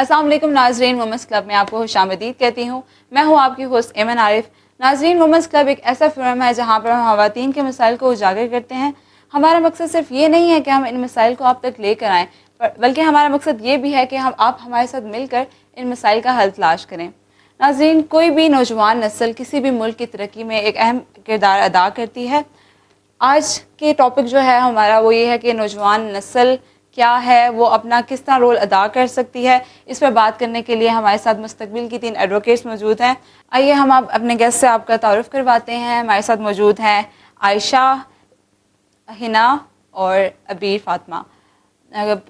अस्सलाम वालेकुम नाजरीन, वुमेंस क्लब में आपको खुशामदीद कहती हूँ। मैं हूँ आपकी होस्ट एमन आरिफ। नाजरीन, वुमेंस क्लब एक ऐसा फोरम है जहाँ पर हम ख़वातीन के मसाइल को उजागर करते हैं। हमारा मकसद सिर्फ ये नहीं है कि हम इन मसाइल को आप तक लेकर आएँ, बल्कि हमारा मकसद ये भी है कि आप हमारे साथ मिलकर इन मसाइल का हल तलाश करें। नाजरीन, कोई भी नौजवान नस्ल किसी भी मुल्क की तरक्की में एक अहम किरदार अदा करती है। आज के टॉपिक जो है हमारा वो ये है कि नौजवान नस्ल क्या है, वो अपना किस तरह रोल अदा कर सकती है। इस पर बात करने के लिए हमारे साथ मुस्तकबिल की 3 एडवोकेट्स मौजूद हैं। आइए हम आप अपने गेस्ट से आपका तारुफ करवाते हैं। हमारे साथ मौजूद हैं आयशा, हिना और अबीर फातिमा।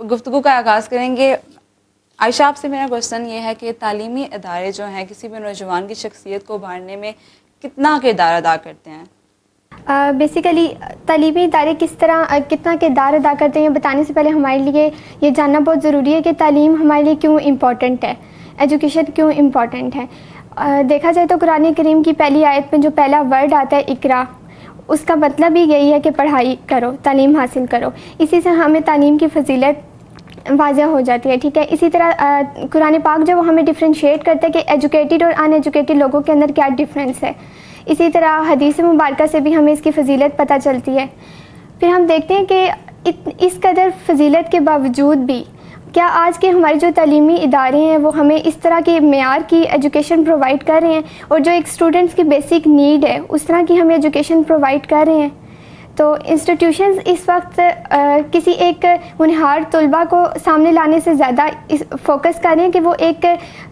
गुफ्तगू का आगाज़ करेंगे। आयशा, आपसे मेरा क्वेश्चन ये है कि तालीमी इदारे जो हैं किसी भी नौजवान की शख्सियत को उभारने में कितना किरदार अदा करते हैं? बेसिकली तालीमी इदारे कितना किरदार अदा करते हैं बताने से पहले हमारे लिए ये जानना बहुत ज़रूरी है कि तालीम हमारे लिए क्यों इम्पॉर्टेंट है, एजुकेशन क्यों इम्पॉर्टेंट है। देखा जाए तो कुरान करीम की पहली आयत में जो पहला वर्ड आता है इकरा, उसका मतलब ही यही है कि पढ़ाई करो, तालीम हासिल करो। इसी से हमें तालीम की फजीलत वाज़ह हो जाती है। ठीक है, इसी तरह कुरान पाक जो वो हमें डिफ्रेंशिएट करता है कि एजुकेटेड और अनएजुकेटेड लोगों के अंदर क्या डिफरेंस है। इसी तरह हदीस मुबारक से भी हमें इसकी फजीलत पता चलती है। फिर हम देखते हैं कि इस कदर फजीलत के बावजूद भी क्या आज के हमारे जो तालीमी इदारे हैं वो हमें इस तरह के मेयार की एजुकेशन प्रोवाइड कर रहे हैं, और जो एक स्टूडेंट्स की बेसिक नीड है उस तरह की हमें एजुकेशन प्रोवाइड कर रहे हैं। तो इंस्टीट्यूशंस इस वक्त किसी एक होनहार तलबा को सामने लाने से ज़्यादा फोकस कर रहे हैं कि वो एक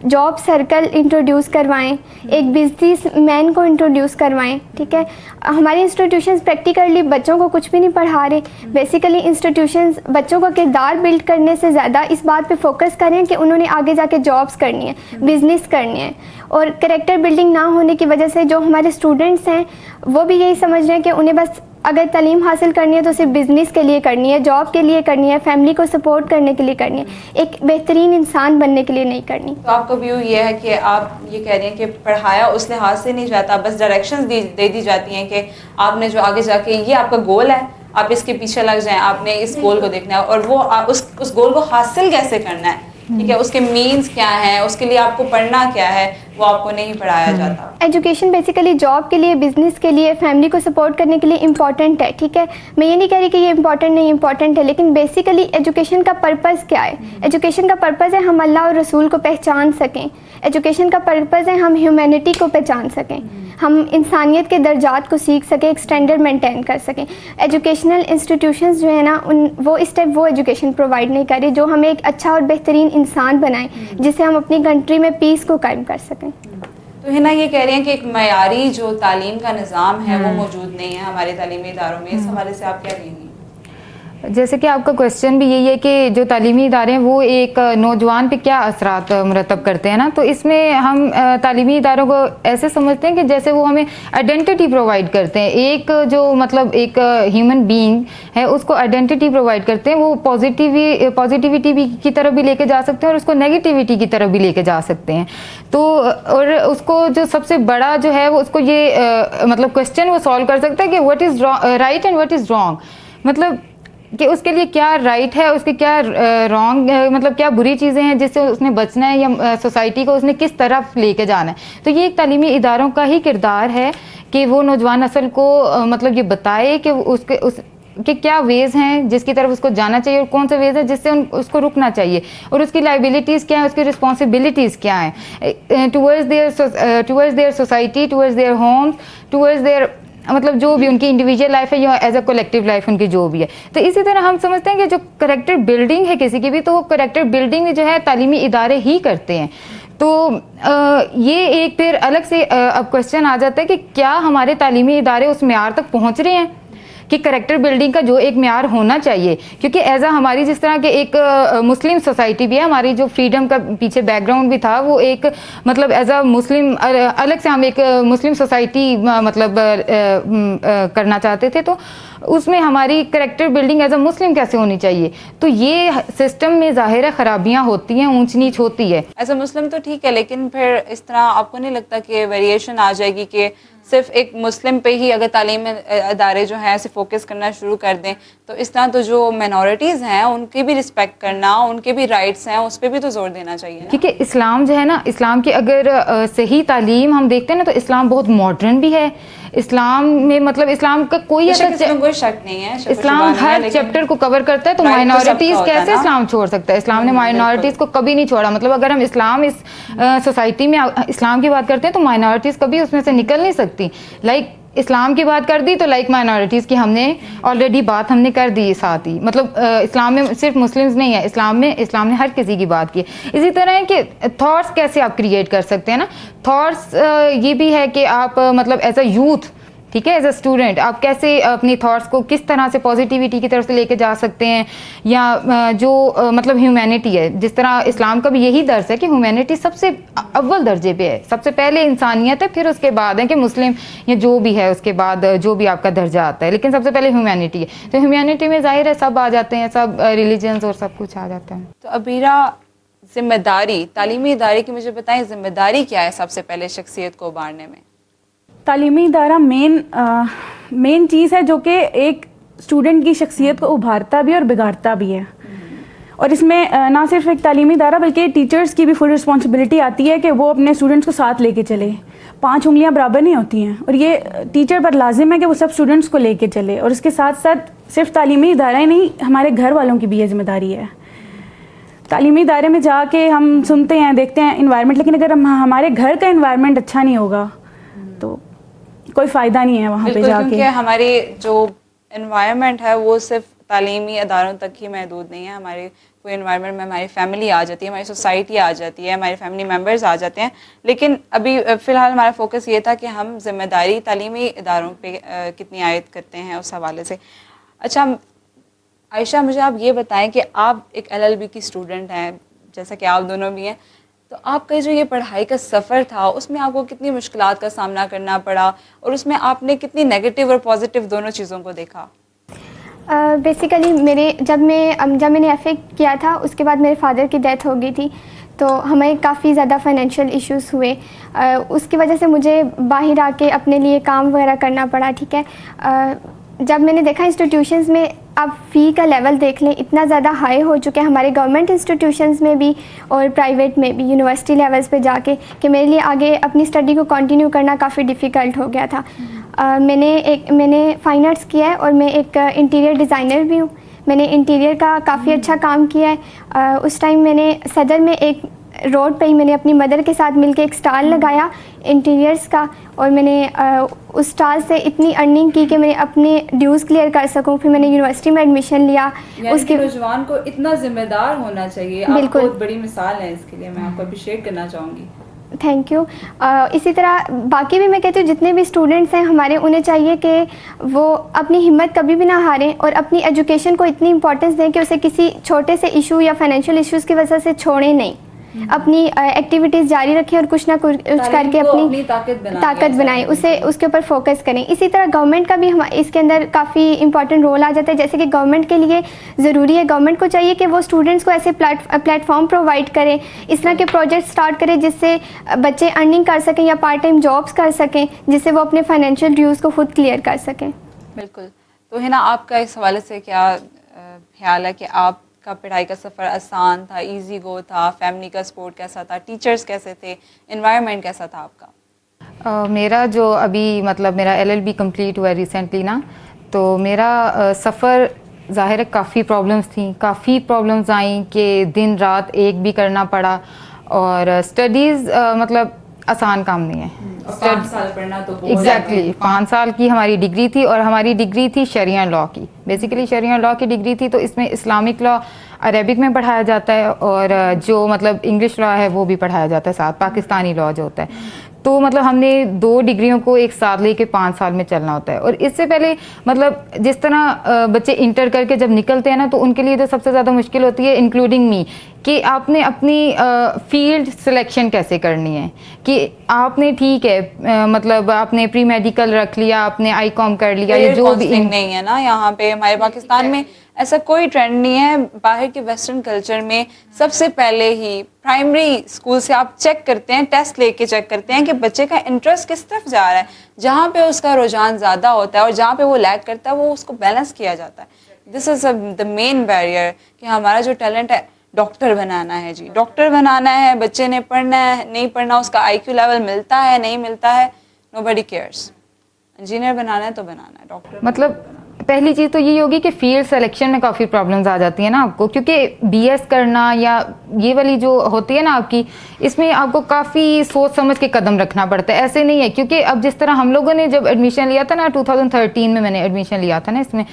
जॉब सर्कल इंट्रोड्यूस करवाएं, एक बिजनेस मैन को इंट्रोड्यूस करवाएं। ठीक है, हमारे इंस्टीट्यूशंस प्रैक्टिकली बच्चों को कुछ भी नहीं पढ़ा रहे। बेसिकली इंस्टीट्यूशंस बच्चों का किरदार बिल्ड करने से ज़्यादा इस बात पे फोकस कर रहे हैं कि उन्होंने आगे जाके जॉब्स करनी है, बिजनेस करनी है। और कैरेक्टर बिल्डिंग ना होने की वजह से जो हमारे स्टूडेंट्स हैं वो भी यही समझ रहे हैं कि उन्हें बस अगर तालीम हासिल करनी है तो सिर्फ बिज़नेस के लिए करनी है, जॉब के लिए करनी है, फैमिली को सपोर्ट करने के लिए करनी है, एक बेहतरीन इंसान बनने के लिए नहीं करनी। तो आपका व्यू ये है कि आप ये कह रही हैं कि पढ़ाया उस लिहाज से नहीं जाता, बस डायरेक्शंस दे दी जाती हैं कि आपने जो आगे जाके ये आपका गोल है, आप इसके पीछे लग जाएं, आपने इस गोल को देखना है और वो उस गोल को हासिल कैसे करना है। ठीक है, उसके मीन्स क्या हैं, उसके लिए आपको पढ़ना क्या है, वो आपको नहीं पढ़ाया जाता। एजुकेशन बेसिकली जॉब के लिए, बिजनेस के लिए, फैमिली को सपोर्ट करने के लिए इम्पॉर्टेंट है। ठीक है, मैं ये नहीं कह रही कि ये इम्पॉर्टेंट नहीं इम्पॉर्टेंट है, लेकिन बेसिकली एजुकेशन का पर्पज़ क्या है? एजुकेशन का पर्पज़ है हम अल्लाह और रसूल को पहचान सकें। एजुकेशन का पर्पज़ है हम ह्यूमैनिटी को पहचान सकें, हम इंसानियत के दर्जात को सीख सकें, एक स्टैंडर्ड मेंटेन कर सकें। एजुकेशनल इंस्टीट्यूशंस जो है ना वो एजुकेशन प्रोवाइड नहीं कर रही जो हमें एक अच्छा और बेहतरीन इंसान बनाएं, जिससे हम अपनी कंट्री में पीस को कायम कर सकें। तो हिना ये कह रही हैं कि एक मयारी जो तालीम का निज़ाम है वो मौजूद नहीं है हमारे तालीमी इदारों में। इस हवाले से आप क्या कहेंगी? जैसे कि आपका क्वेश्चन भी यही है कि जो तालीमी इदारे हैं वो एक नौजवान पे क्या असरात मुरतब करते हैं ना, तो इसमें हम तालीमी इदारों को ऐसे समझते हैं कि जैसे वो हमें आइडेंटिटी प्रोवाइड करते हैं। एक जो मतलब एक ह्यूमन बीइंग है उसको आइडेंटिटी प्रोवाइड करते हैं। वो पॉजिटिविटी भी की तरफ भी लेके जा सकते हैं और उसको नेगेटिविटी की तरफ भी लेके जा सकते हैं। तो और उसको जो सबसे बड़ा जो है वो उसको ये मतलब क्वेश्चन वो सॉल्व कर सकता है कि what is right and what is wrong, मतलब कि उसके लिए क्या राइट है, उसके क्या रॉन्ग है, मतलब क्या बुरी चीज़ें हैं जिससे उसने बचना है या सोसाइटी को उसने किस तरफ लेके जाना है। तो ये एक तालीमी इदारों का ही किरदार है कि वो नौजवान नस्ल को मतलब ये बताए कि कि क्या वेज़ हैं जिसकी तरफ उसको जाना चाहिए और कौन से वेज़ हैं जिससे उसको रुकना चाहिए, और उसकी लाइबिलिटीज़ क्या है, उसकी रिस्पॉन्सिबिलिटीज़ क्या हैं towards their society, towards their homes, towards their मतलब जो भी उनकी इंडिविजुअल लाइफ है या एज अ कलेक्टिव लाइफ उनकी जो भी है। तो इसी तरह हम समझते हैं कि जो करेक्टर बिल्डिंग है किसी की भी, तो वो करेक्टर बिल्डिंग जो है तालीमी इदारे ही करते हैं। तो ये एक फिर अलग से अब क्वेश्चन आ जाता है कि क्या हमारे तालीमी इदारे उस म्यार तक पहुँच रहे हैं कि करेक्टर बिल्डिंग का जो एक म्यार होना चाहिए। क्योंकि एज अ हमारी जिस तरह के एक मुस्लिम सोसाइटी भी है, हमारी जो फ्रीडम का पीछे बैकग्राउंड भी था वो एक मतलब एज अ मुस्लिम अलग से हम एक मुस्लिम सोसाइटी मतलब करना चाहते थे, तो उसमें हमारी करेक्टर बिल्डिंग एज अ मुस्लिम कैसे होनी चाहिए। तो ये सिस्टम में ज़ाहिर है खराबियाँ होती हैं, ऊंच नीच होती है। एज अ मुस्लिम तो ठीक है, लेकिन फिर इस तरह आपको नहीं लगता कि वेरिएशन आ जाएगी कि सिर्फ एक मुस्लिम पे ही अगर तालीम इदारे जो हैं ऐसे फोकस करना शुरू कर दें, तो इस तरह तो जो माइनॉरिटीज़ हैं उनकी भी रिस्पेक्ट करना, उनके भी राइट्स हैं, उस पर भी तो जोर देना चाहिए। क्योंकि इस्लाम जो है ना, इस्लाम की अगर सही तालीम हम देखते हैं ना, तो इस्लाम बहुत मॉडर्न भी है। इस्लाम में मतलब इस्लाम का कोई ऐसा कोई शक नहीं है, इस्लाम हर चैप्टर को कवर करता है, तो माइनॉरिटीज कैसे इस्लाम छोड़ सकता है? इस्लाम ने माइनॉरिटीज को कभी नहीं छोड़ा। मतलब अगर हम इस्लाम इस सोसाइटी में इस्लाम की बात करते हैं तो माइनॉरिटीज कभी उसमें से निकल नहीं सकती। लाइक इस्लाम की बात कर दी तो लाइक माइनॉरिटीज़ की हमने ऑलरेडी बात हमने कर दी साथ ही। मतलब इस्लाम में सिर्फ मुस्लिम्स नहीं है, इस्लाम ने हर किसी की बात की। इसी तरह है कि थॉट्स कैसे आप क्रिएट कर सकते हैं ना, थॉट्स ये भी है कि आप मतलब एज अ यूथ, ठीक है, एज अ स्टूडेंट आप कैसे अपनी थॉट्स को किस तरह से पॉजिटिविटी की तरफ से लेके जा सकते हैं, या जो मतलब ह्यूमैनिटी है, जिस तरह इस्लाम का भी यही दर्स है कि ह्यूमैनिटी सबसे अव्वल दर्जे पे है, सबसे पहले इंसानियत है, फिर उसके बाद है कि मुस्लिम या जो भी है उसके बाद जो भी आपका दर्जा आता है, लेकिन सबसे पहले ह्यूमैनिटी है। तो ह्यूमैनिटी में जाहिर है सब आ जाते हैं, सब रिलीजन्स और सब कुछ आ जाता है। तो अबीरा, जिम्मेदारी, तालीमी इदारे की मुझे बताएं, जिम्मेदारी क्या है सबसे पहले शख्सियत को उभारने में? तालीमी इदारा मेन चीज़ है जो कि एक स्टूडेंट की शख्सियत को उभारता भी और बिगाड़ता भी है। और इसमें ना सिर्फ एक तालीमी इदारा बल्कि टीचर्स की भी फुल रिस्पॉन्सिबिलिटी आती है कि वो अपने स्टूडेंट्स को साथ लेके चले। 5 उंगलियां बराबर नहीं होती हैं और ये टीचर पर लाजिम है कि वो सब स्टूडेंट्स को लेके चले। और इसके साथ साथ सिर्फ तालीमी इदारा ही नहीं, हमारे घर वालों की भी ये जिम्मेदारी है। तालीमी इदारे में जाके हम सुनते हैं, देखते हैं इन्वायरमेंट, लेकिन अगर हमारे घर का इन्वायरमेंट अच्छा नहीं होगा तो कोई फ़ायदा नहीं है वहाँ पे जाके। क्योंकि हमारी जो एनवायरनमेंट है वो सिर्फ तालीमी अदारों तक ही महदूद नहीं है। हमारे पूरे एनवायरनमेंट में हमारी फैमिली आ जाती है, हमारी सोसाइटी आ जाती है, हमारे फैमिली मेम्बर्स आ जाते हैं। लेकिन अभी फ़िलहाल हमारा फोकस ये था कि हम जिम्मेदारी तालीमी इदारों पे कितनी आयद करते हैं उस हवाले से। अच्छा आयशा, मुझे आप ये बताएं कि आप एक LLB की स्टूडेंट हैं, जैसा कि आप दोनों भी हैं, तो आपका जो ये पढ़ाई का सफ़र था उसमें आपको कितनी मुश्किलात का सामना करना पड़ा और उसमें आपने कितनी नेगेटिव और पॉजिटिव दोनों चीज़ों को देखा? बेसिकली जब मैंने FA किया था उसके बाद मेरे फादर की डेथ हो गई थी, तो हमें काफ़ी ज़्यादा फाइनेंशियल इश्यूज़ हुए। उसकी वजह से मुझे बाहर आके अपने लिए काम वगैरह करना पड़ा, ठीक है। जब मैंने देखा इंस्टीट्यूशंस में, आप फ़ी का लेवल देख लें, इतना ज़्यादा हाई हो चुके हैं हमारे गवर्नमेंट इंस्टीट्यूशंस में भी और प्राइवेट में भी, यूनिवर्सिटी लेवल्स पे जाके, कि मेरे लिए आगे अपनी स्टडी को कंटिन्यू करना काफ़ी डिफ़िकल्ट हो गया था। मैंने फाइन आर्ट्स किया है और मैं एक इंटीरियर डिज़ाइनर भी हूँ। मैंने इंटीरियर का काफ़ी अच्छा काम किया है। उस टाइम मैंने सदर में एक रोड पे ही मैंने अपनी मदर के साथ मिलके एक स्टॉल लगाया इंटीरियर्स का, और मैंने उस स्टॉल से इतनी अर्निंग की कि मैंने अपने ड्यूज़ क्लियर कर सकूं। फिर मैंने यूनिवर्सिटी में एडमिशन लिया। उसके नौजवान को इतना जिम्मेदार होना चाहिए, बिल्कुल, आप बहुत बड़ी मिसाल है इसके लिए, मैं आपको अप्रिशिएट करना चाहूँगी। Thank you. इसी तरह बाकी भी मैं कहती हूँ जितने भी स्टूडेंट्स हैं हमारे, उन्हें चाहिए कि वो अपनी हिम्मत कभी भी ना हारें और अपनी एजुकेशन को इतनी इंपॉर्टेंस दें कि उसे किसी छोटे से इशू या फाइनेंशियल इश्यूज़ की वजह से छोड़ें नहीं। अपनी एक्टिविटीज़ जारी रखें और कुछ ना कुछ करके अपनी ताकत बनाएं, उसे उसके ऊपर फोकस करें। इसी तरह गवर्नमेंट का भी हम इसके अंदर काफ़ी इंपॉर्टेंट रोल आ जाता है। जैसे कि गवर्नमेंट के लिए ज़रूरी है, गवर्नमेंट को चाहिए कि वो स्टूडेंट्स को ऐसे प्लेटफॉर्म प्रोवाइड करें, इस तरह के प्रोजेक्ट स्टार्ट करें जिससे बच्चे अर्निंग कर सकें या पार्ट टाइम जॉब्स कर सकें, जिससे वो अपने फाइनेंशियल ड्यूज़ को खुद क्लियर कर सकें। बिल्कुल। तो है ना, आपका इस हवाले से क्या ख्याल है कि आप का पढ़ाई का सफ़र आसान था, इजी गो था, फैमिली का सपोर्ट कैसा था, टीचर्स कैसे थे, एनवायरनमेंट कैसा था आपका? मेरा जो अभी मतलब मेरा LLB कंप्लीट हुआ रिसेंटली ना, तो मेरा सफ़र ज़ाहिर है काफ़ी प्रॉब्लम्स थी, काफ़ी प्रॉब्लम्स आई कि दिन रात एक भी करना पड़ा, और स्टडीज़ मतलब आसान काम नहीं है। 5 साल पढ़ना तो एग्जैक्टली 5 साल की हमारी डिग्री थी, और हमारी डिग्री थी शरिया लॉ की। बेसिकली शरिया लॉ की डिग्री थी, तो इसमें इस्लामिक लॉ अरेबिक में पढ़ाया जाता है, और जो मतलब इंग्लिश लॉ है वो भी पढ़ाया जाता है साथ, पाकिस्तानी लॉ जो होता है। तो मतलब हमने 2 डिग्रियों को एक साथ लेके 5 साल में चलना होता है। और इससे पहले मतलब जिस तरह बच्चे इंटर करके जब निकलते हैं ना, तो उनके लिए तो सबसे ज़्यादा मुश्किल होती है, इंक्लूडिंग मी, कि आपने अपनी फील्ड सिलेक्शन कैसे करनी है। कि आपने ठीक है मतलब आपने प्री मेडिकल रख लिया, आपने ICOM कर लिया, ये जो भी नहीं है ना यहाँ पे हमारे पाकिस्तान में ऐसा कोई ट्रेंड नहीं है। बाहर के वेस्टर्न कल्चर में सबसे पहले ही प्राइमरी स्कूल से आप चेक करते हैं, टेस्ट लेके चेक करते हैं कि बच्चे का इंटरेस्ट किस तरफ जा रहा है। जहाँ पे उसका रुझान ज़्यादा होता है और जहाँ पे वो लैग करता है वो उसको बैलेंस किया जाता है। This is the main barrier कि हमारा जो टैलेंट है, डॉक्टर बनाना है जी, डॉक्टर बनाना है, बच्चे ने पढ़ना है नहीं पढ़ना, उसका IQ लेवल मिलता है नहीं मिलता है, नोबडी केयर्स। इंजीनियर बनाना है तो बनाना है, डॉक्टर मतलब पहली चीज़ तो यही होगी कि फील्ड सिलेक्शन में काफ़ी प्रॉब्लम्स आ जाती है ना आपको, क्योंकि BS करना या ये वाली जो होती है ना आपकी, इसमें आपको काफ़ी सोच समझ के कदम रखना पड़ता है। ऐसे नहीं है, क्योंकि अब जिस तरह हम लोगों ने जब एडमिशन लिया था ना, 2013 में मैंने एडमिशन लिया था ना इसमें,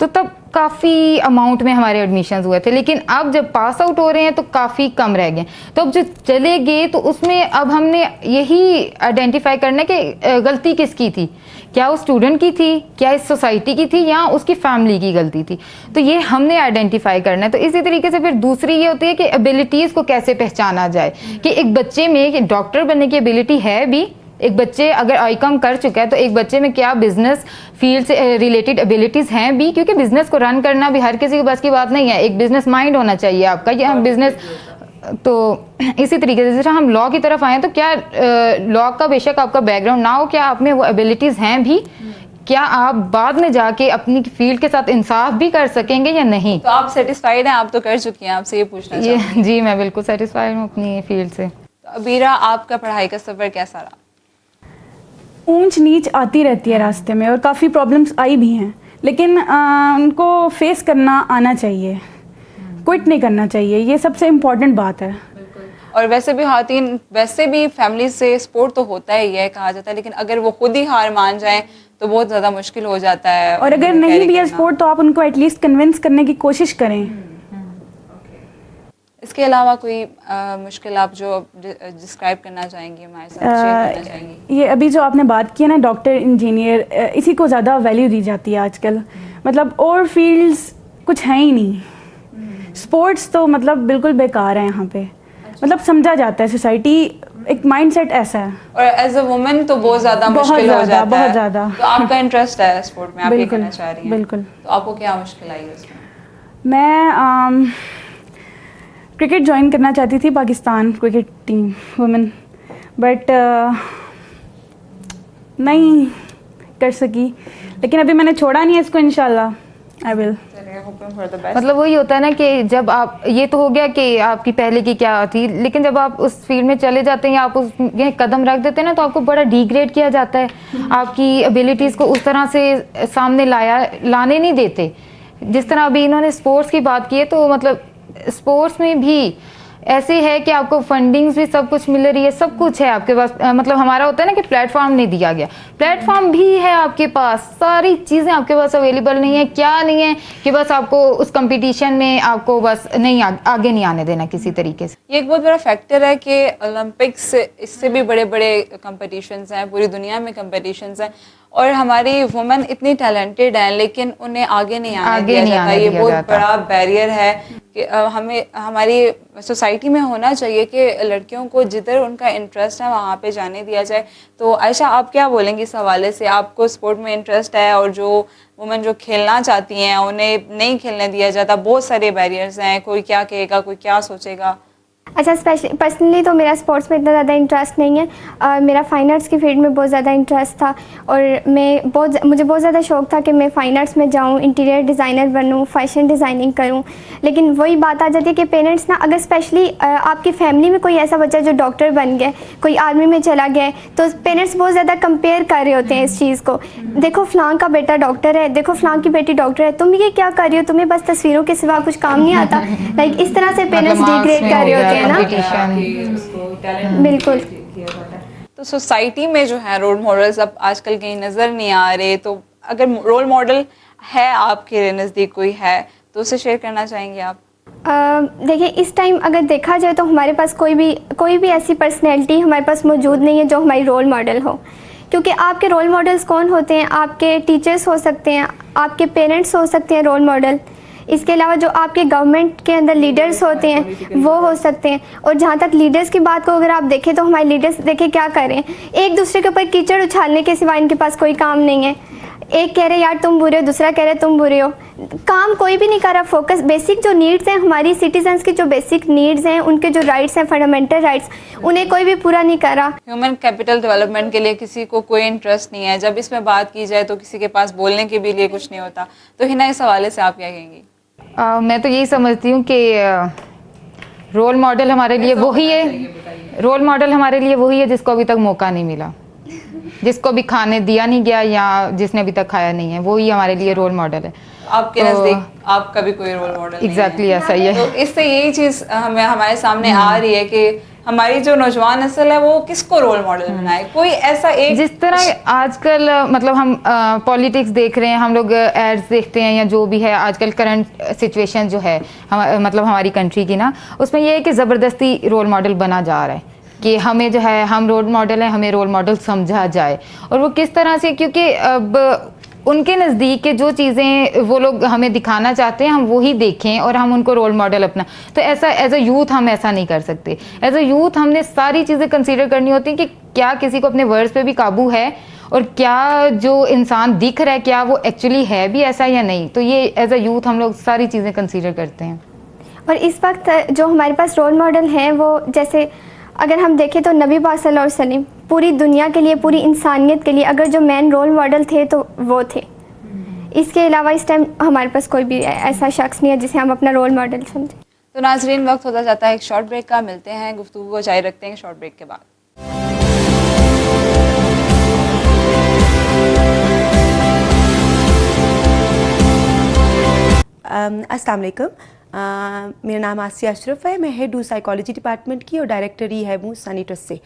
तो तब काफ़ी अमाउंट में हमारे एडमिशन हुए थे, लेकिन अब जब पास आउट हो रहे हैं तो काफ़ी कम रह गए। तो अब जो चले गए तो उसमें अब हमने यही आइडेंटिफाई करना है कि गलती किसकी थी, क्या उस स्टूडेंट की थी, क्या इस सोसाइटी की थी, या उसकी फैमिली की गलती थी। तो ये हमने आइडेंटिफाई करना है। तो इसी तरीके से फिर दूसरी ये होती है कि एबिलिटीज़ को कैसे पहचाना जाए, कि एक बच्चे में डॉक्टर बनने की एबिलिटी है भी, एक बच्चे अगर ICOM कर चुका है तो एक बच्चे में क्या बिजनेस फील्ड से रिलेटेड एबिलिटीज़ हैं भी, क्योंकि बिजनेस को रन करना भी हर किसी के बस की बात नहीं है। एक बिजनेस माइंड होना चाहिए आपका, ये हम बिजनेस। तो इसी तरीके से जैसे हम लॉ की तरफ आए तो क्या लॉ का बेशक आपका बैकग्राउंड ना हो, क्या आप में वो एबिलिटीज़ हैं भी, क्या आप बाद में जाके अपनी फील्ड के साथ इंसाफ भी कर सकेंगे या नहीं। तो आप सेटिस्फाइड हैं, आप तो कर चुकी हैं, आपसे ये पूछना चाहिए। जी मैं बिल्कुल सेटिस्फाइड हूँ अपनी फील्ड से। तो अबीरा, आपका पढ़ाई का सफ़र कैसा रहा? ऊंच नीच आती रहती है रास्ते में और काफ़ी प्रॉब्लम्स आई भी हैं, लेकिन उनको फेस करना आना चाहिए, क्विट नहीं करना चाहिए, ये सबसे इम्पोर्टेंट बात है। और वैसे भी खातन, वैसे भी फैमिली से सपोर्ट तो होता ही है कहा जाता है, लेकिन अगर वो खुद ही हार मान जाएं तो बहुत ज़्यादा मुश्किल हो जाता है। और अगर नहीं भी है सपोर्ट तो आप उनको एटलीस्ट कन्विंस करने की कोशिश करें। इसके अलावा कोई मुश्किल आप जो डिस्क्राइब करना चाहेंगी हमारे साथ, शेयर करना चाहेंगी? ये अभी जो आपने बात की है ना, डॉक्टर, इंजीनियर, इसी को ज़्यादा वैल्यू दी जाती है आजकल। मतलब और फील्ड्स कुछ हैं ही नहीं। स्पोर्ट्स तो मतलब बिल्कुल बेकार है यहाँ पे। मतलब समझा जाता है, सोसाइटी एक माइंडसेट ऐसा है। और एज अ वुमेन तो बहुत ज़्यादा मुश्किल हो जाता है। बहुत ज़्यादा। तो आपका इंटरेस्ट है स्पोर्ट में, आप ये कहना चाह रही हैं? बिल्कुल। तो आपको क्या मुश्किल आई उसमें? मैं क्रिकेट ज्वाइन करना चाहती थी, Pakistan cricket team women, but नहीं कर सकी। लेकिन अभी मैंने छोड़ा नहीं है इसको, इंशाल्लाह आई विल। मतलब वही होता है ना कि जब आप, ये तो हो गया कि आपकी पहले की क्या थी, लेकिन जब आप उस फील्ड में चले जाते हैं, आप उसमें कदम रख देते हैं ना, तो आपको बड़ा डिग्रेड किया जाता है। आपकी एबिलिटीज़ को उस तरह से सामने लाने नहीं देते। जिस तरह अभी इन्होंने स्पोर्ट्स की बात की है, तो मतलब स्पोर्ट्स में भी ऐसे है कि आपको फंडिंग्स भी सब कुछ मिल रही है, सब कुछ है आपके पास। मतलब हमारा होता है ना कि प्लेटफॉर्म नहीं दिया गया, प्लेटफॉर्म भी है आपके पास, सारी चीज़ें आपके पास अवेलेबल नहीं है। क्या नहीं है कि बस आपको उस कंपटीशन में आपको बस नहीं आगे नहीं आने देना किसी तरीके से। ये एक बहुत बड़ा फैक्टर है कि ओलंपिक्स, इससे भी बड़े बड़े कंपटीशंस हैं, पूरी दुनिया में कंपटीशंस हैं, और हमारी वुमेन इतनी टैलेंटेड हैं लेकिन उन्हें आगे नहीं आने दिया जाता। ये बहुत बड़ा बैरियर है कि हमें, हमारी सोसाइटी में होना चाहिए कि लड़कियों को जिधर उनका इंटरेस्ट है वहाँ पे जाने दिया जाए। तो आयशा, आप क्या बोलेंगी इस हवाले से? आपको स्पोर्ट में इंटरेस्ट है और जो वुमेन जो खेलना चाहती हैं उन्हें नहीं खेलने दिया जाता, बहुत सारे बैरियर्स हैं, कोई क्या कहेगा, कोई क्या सोचेगा। अच्छा, पर्सनली तो मेरा स्पोर्ट्स में इतना ज़्यादा इंटरेस्ट नहीं है। मेरा फाइन आर्ट्स की फील्ड में बहुत ज़्यादा इंटरेस्ट था और मुझे बहुत ज़्यादा शौक़ था कि मैं फाइन आर्ट्स में जाऊँ, इंटीरियर डिज़ाइनर बनूँ, फैशन डिज़ाइनिंग करूँ। लेकिन वही बात आ जाती है कि पेरेंट्स ना, अगर स्पेशली आपकी फैमिली में कोई ऐसा बच्चा जो डॉक्टर बन गया, कोई आर्मी में चला गया, तो पेरेंट्स बहुत ज़्यादा कंपेयर कर रहे होते हैं इस चीज़ को। देखो फ़लाँ का बेटा डॉक्टर है, देखो फ़लाँ की बेटी डॉक्टर है, तुम ये क्या कर रही हो, तुम्हें बस तस्वीरों के सिवा कुछ काम नहीं आता। लाइक इस तरह से पेरेंट्स डिग्रेड कर रहे होते हैं ना। बिल्कुल। तो सोसाइटी में जो है रोल मॉडल्स अब आजकल कहीं नज़र नहीं आ रहे, तो अगर रोल मॉडल है आपके नज़दीक कोई है तो उसे शेयर करना चाहेंगे आप? देखिए, इस टाइम अगर देखा जाए तो हमारे पास कोई भी ऐसी पर्सनैलिटी हमारे पास मौजूद नहीं है जो हमारी रोल मॉडल हो। क्योंकि आपके रोल मॉडल्स कौन होते हैं? आपके टीचर्स हो सकते हैं, आपके पेरेंट्स हो सकते हैं रोल मॉडल, इसके अलावा जो आपके गवर्नमेंट के अंदर लीडर्स होते हैं वो हो सकते हैं। और जहाँ तक लीडर्स की बात को अगर आप देखें तो हमारे लीडर्स देखें क्या करें, एक दूसरे के ऊपर कीचड़ उछालने के सिवा इनके पास कोई काम नहीं है। एक कह रहे यार तुम बुरे हो, दूसरा कह रहे तुम बुरे हो, काम कोई भी नहीं कर रहा। फोकस बेसिक जो नीड्स हैं हमारी सिटीजन्स की, जो बेसिक नीड्स हैं, उनके जो राइट्स हैं, फंडामेंटल राइट्स, उन्हें कोई भी पूरा नहीं कर रहा। ह्यूमन कैपिटल डेवलपमेंट के लिए किसी को कोई इंटरेस्ट नहीं है। जब इसमें बात की जाए तो किसी के पास बोलने के भी लिए कुछ नहीं होता। तो हिना, इस हवाले से आप क्या कहेंगी? मैं तो यही समझती हूँ कि रोल मॉडल हमारे लिए वही है, रोल मॉडल हमारे लिए वही है जिसको अभी तक मौका नहीं मिला, जिसको भी खाने दिया नहीं गया या जिसने अभी तक खाया नहीं है, वो ही हमारे लिए रोल मॉडल है। आपके नजदीक आपका भी कोई रोल मॉडल एग्जैक्टली ऐसा ही है। तो इससे यही चीज हमें हमारे सामने आ रही है कि हमारी जो नौजवान नस्ल है वो किसको रोल मॉडल बनाए। कोई ऐसा एक, जिस तरह आजकल मतलब हम पॉलिटिक्स देख रहे हैं, हम लोग एड्स देखते हैं या जो भी है आजकल करंट सिचुएशन जो है मतलब हमारी कंट्री की ना, उसमें ये है कि ज़बरदस्ती रोल मॉडल बना जा रहा है कि हमें जो है, हम रोल मॉडल हैं, हमें रोल मॉडल समझा जाए। और वो किस तरह से, क्योंकि अब उनके नज़दीक के जो चीज़ें वो लोग हमें दिखाना चाहते हैं हम वही देखें और हम उनको रोल मॉडल अपना, तो ऐसा एज अ यूथ हम ऐसा नहीं कर सकते। एज अ यूथ हमने सारी चीज़ें कंसीडर करनी होती हैं कि क्या किसी को अपने वर्ड्स पे भी काबू है और क्या जो इंसान दिख रहा है क्या वो एक्चुअली है भी ऐसा या नहीं। तो ये एज अ यूथ हम लोग सारी चीज़ें कंसीडर करते हैं। और इस वक्त जो हमारे पास रोल मॉडल हैं वो, जैसे अगर हम देखें तो नबी पाक सल्लल्लाहु अलैहि वसल्लम पूरी दुनिया के लिए, पूरी इंसानियत के लिए अगर जो मेन रोल मॉडल थे तो वो थे। इसके अलावा इस टाइम हमारे पास कोई भी ऐसा शख्स नहीं है जिसे हम अपना रोल मॉडल समझें। तो नाजरीन, वक्त होता जाता है एक शॉर्ट ब्रेक का। मिलते हैं, गुफ्तगू को जारी रखते हैं शॉर्ट ब्रेक के बाद। अस्सलाम वालेकुम। मेरा नाम आसिया अशरफ है। मैं हेड हूँ साइकोलॉजी डिपार्टमेंट की और डायरेक्टर ही है हूँ सनी ट्रस्ट से।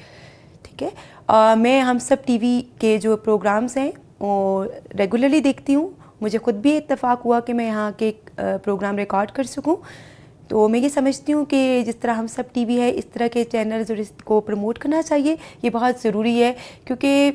ठीक है, मैं हम सब टीवी के जो प्रोग्राम्स हैं वो रेगुलरली देखती हूँ। मुझे ख़ुद भी इत्तेफाक हुआ कि मैं यहाँ के प्रोग्राम रिकॉर्ड कर सकूँ। तो मैं ये समझती हूँ कि जिस तरह हम सब टीवी है, इस तरह के चैनल्स और इसको प्रमोट करना चाहिए, ये बहुत ज़रूरी है। क्योंकि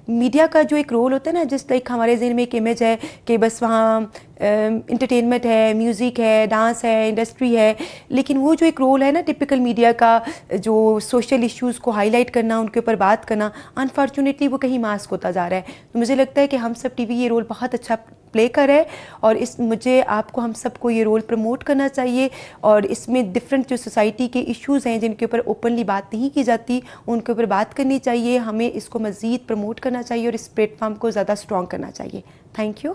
मीडिया का जो एक रोल होता है ना, जिस तरह हमारे ज़हन में एक इमेज है कि बस वहाँ इंटरटेनमेंट है, म्यूज़िक है, डांस है, इंडस्ट्री है, लेकिन वो जो एक रोल है ना टिपिकल मीडिया का, जो सोशल इश्यूज़ को हाईलाइट करना, उनके ऊपर बात करना, अनफॉर्चुनेटली वो कहीं मास्क होता जा रहा है। तो मुझे लगता है कि हम सब टीवी ये रोल बहुत अच्छा प्ले कर है और मुझे आपको हम सबको ये रोल प्रमोट करना चाहिए। और इसमें डिफरेंट जो सोसाइटी के इश्यूज़ हैं जिनके ऊपर ओपनली बात नहीं की जाती, उनके ऊपर बात करनी चाहिए। हमें इसको मज़ीद प्रमोट करना चाहिए और इस प्लेटफॉर्म को ज़्यादा स्ट्रॉन्ग करना चाहिए। Thank you.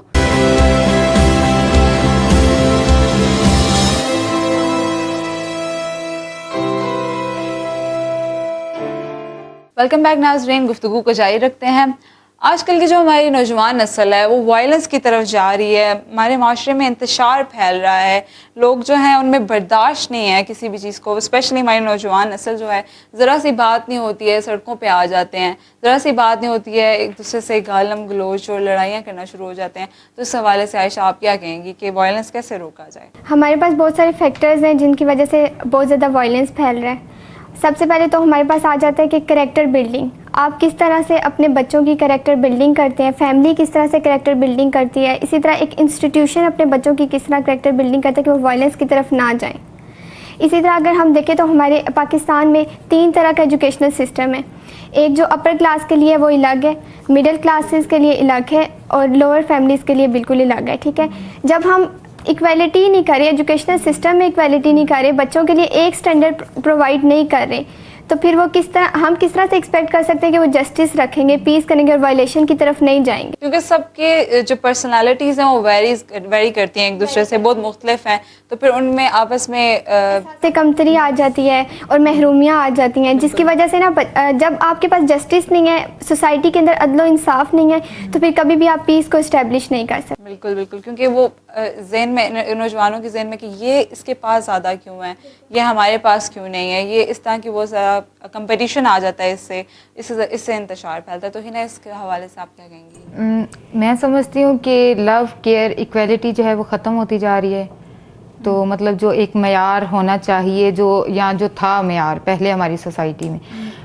वेलकम बैक नाजरीन, गुफ्तगू को जारी रखते हैं। आजकल की जो हमारी नौजवान नस्ल है वो वायलेंस की तरफ जा रही है। हमारे माशरे में इंतशार फैल रहा है। लोग जो हैं उनमें बर्दाश्त नहीं है किसी भी चीज़ को। स्पेशली हमारी नौजवान नस्ल जो है, ज़रा सी बात नहीं होती है सड़कों पे आ जाते हैं, ज़रा सी बात नहीं होती है एक दूसरे से गालम गलोच और लड़ाइयाँ करना शुरू हो जाते हैं। तो इस हवाले से आयशा, आप क्या कहेंगी कि वायलेंस कैसे रोका जाए? हमारे पास बहुत सारे फैक्टर्स हैं जिनकी वजह से बहुत ज़्यादा वायलेंस फैल रहा है। सबसे पहले तो हमारे पास आ जाता है कि कैरेक्टर बिल्डिंग। आप किस तरह से अपने बच्चों की कैरेक्टर बिल्डिंग करते हैं, फैमिली किस तरह से कैरेक्टर बिल्डिंग करती है, इसी तरह एक इंस्टीट्यूशन अपने बच्चों की किस तरह कैरेक्टर बिल्डिंग करता है कि वो वायलेंस की तरफ ना जाएं। इसी तरह अगर हम देखें तो हमारे पाकिस्तान में 3 तरह का एजुकेशनल सिस्टम है। एक जो अपर क्लास के लिए वो अलग है, मिडिल क्लासेस के लिए अलग है और लोअर फैमिलीज़ के लिए बिल्कुल अलग है। ठीक है, जब हम इक्वालिटी नहीं कर रहे, एजुकेशनल सिस्टम में इक्वालिटी नहीं कर रहे, बच्चों के लिए एक स्टैंडर्ड प्रोवाइड नहीं कर रहे, तो फिर वो हम किस तरह से एक्सपेक्ट कर सकते हैं कि वो जस्टिस रखेंगे, पीस करेंगे और वायलेशन की तरफ नहीं जाएंगे? क्योंकि सबके जो पर्सनालिटीज़ हैं वो वेरी करती हैं, एक दूसरे से बहुत मुख्तलिफ हैं। तो फिर उनमें आपस में से कमतरी आ जाती है और महरूमियाँ आ जाती हैं, जिसकी वजह से ना जब आपके पास जस्टिस नहीं है, सोसाइटी के अंदर अदलो इंसाफ नहीं है, तो फिर कभी भी आप पीस को इस्टेब्लिश नहीं कर सकते। बिल्कुल बिल्कुल, क्योंकि वो जहन में, नौजवानों के जहन में कि ये इसके पास ज़्यादा क्यों है, ये हमारे पास क्यों नहीं है, ये इस तरह की वो ज़रा कंपटीशन आ जाता है, इससे इंतशार फैलता है। तो हिना, इसके हवाले से आप क्या कहेंगी? मैं समझती हूँ कि लव, केयर, इक्वलिटी जो है वो ख़त्म होती जा रही है। तो मतलब जो एक मयार होना चाहिए, जो था मयार पहले हमारी सोसाइटी में,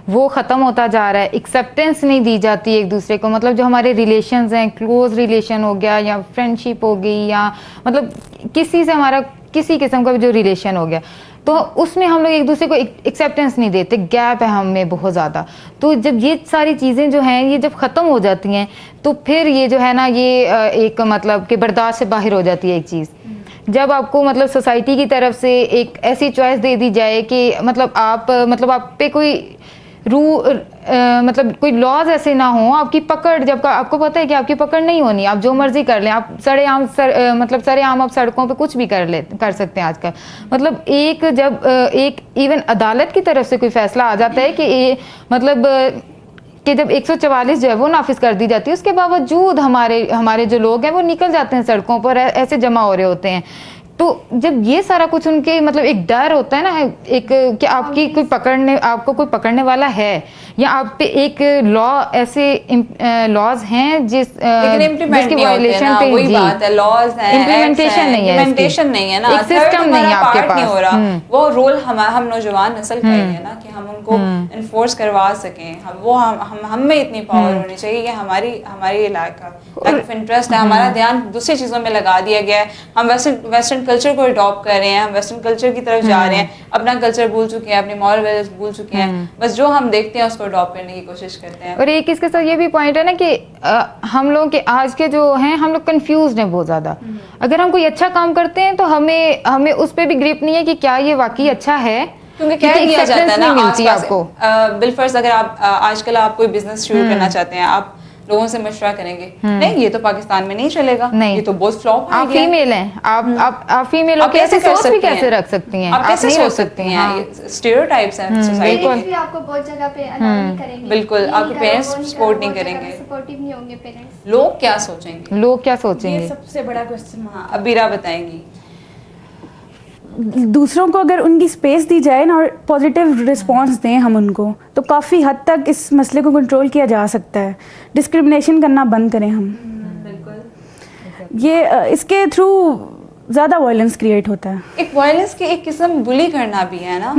वो ख़त्म होता जा रहा है। एक्सेप्टेंस नहीं दी जाती एक दूसरे को। मतलब जो हमारे रिलेशंस हैं, क्लोज रिलेशन हो गया या फ्रेंडशिप हो गई या मतलब किसी से हमारा किसी किस्म का जो रिलेशन हो गया, तो उसमें हम लोग एक दूसरे को एक्सेप्टेंस नहीं देते, गैप है हम में बहुत ज़्यादा। तो जब ये सारी चीज़ें जो हैं ये जब ख़त्म हो जाती हैं तो फिर ये जो है ना ये एक मतलब कि बर्दाश्त से बाहर हो जाती है एक चीज़। जब आपको मतलब सोसाइटी की तरफ से एक ऐसी चॉइस दे दी जाए कि मतलब आप पे कोई मतलब कोई लॉज ऐसे ना हो, आपकी पकड़, जब आपको पता है कि आपकी पकड़ नहीं होनी, आप जो मर्जी कर लें, आप सरेआम आप सड़कों पे कुछ भी कर सकते हैं आजकल। मतलब एक इवन अदालत की तरफ से कोई फैसला आ जाता है कि जब 144 जो है वो नाफिज कर दी जाती है, उसके बावजूद हमारे जो लोग हैं वो निकल जाते हैं सड़कों पर, ऐसे जमा हो रहे होते हैं। तो जब ये सारा कुछ उनके मतलब एक डर होता है ना, एक कि आपको कोई पकड़ने वाला है, या आप पे एक लॉ ऐसे लॉज हैं जिसकी वायलेशन पे, वही बात है, लॉज हैं, इम्प्लीमेंटेशन नहीं है, इम्प्लीमेंटेशन नहीं है ना, एक सिस्टम नहीं है आपके पास, नहीं हो रहा। वो रोल हम नौजवान नस्ल का ही है ना कि हम उनको इन्फोर्स करवा सकें। हम में इतनी पावर होनी चाहिए कि हमारी इलाका ऑफ इंटरेस्ट है, हमारा ध्यान दूसरी चीजों में लगा दिया गया है। हम वेस्टर्न कल्चर को अडॉप्ट कर रहे हैं, हम वेस्टर्न कल्चर की तरफ जा रहे हैं, अपना कल्चर भूल चुके हैं, अपनी मॉरल वैल्यूज भूल चुके हैं, बस जो हम देखते हैं उसको अडॉप्ट करने की कोशिश करते हैं। और एक इसके साथ ये भी पॉइंट है ना कि हम लोग के आज के जो हैं, हम लोग कंफ्यूज हैं बहुत ज्यादा। अगर हम कोई अच्छा काम करते हैं तो हमें उस पर भी ग्रिप नहीं है कि क्या ये वाकई अच्छा है, क्योंकि कह दिया जाता है ना मिलती आपको। बिलफर्ज अगर आप आजकल आप कोई बिजनेस शुरू करना चाहते हैं, आप लोगों से मशवरा करेंगे, नहीं ये तो पाकिस्तान में नहीं चलेगा, नहीं ये तो बहुत फ्लॉप है, आप फीमेल हैं, आप फीमेल हो, कैसे सोच भी कैसे रख सकती हैं, आप कैसे सोच सकती हैं, स्टीरियोटाइप्स हैं सोसाइटी में, आपको बहुत जगह पे अलाउ नहीं करेंगे, बिल्कुल आपके पेरेंट्स सपोर्ट नहीं करेंगे, सपोर्टिव नहीं होंगे पेरेंट्स। लोग क्या सोचेंगे, ये सबसे बड़ा क्वेश्चन। हाँ, अबीरा बताएंगी। दूसरों को अगर उनकी स्पेस दी जाए ना और पॉजिटिव रिस्पांस दें हम उनको, तो काफ़ी हद तक इस मसले को कंट्रोल किया जा सकता है। डिस्क्रिमिनेशन करना बंद करें हम। बिल्कुल। ये इसके थ्रू ज़्यादा वायलेंस क्रिएट होता है। एक वायलेंस की एक किस्म बुली करना भी है ना।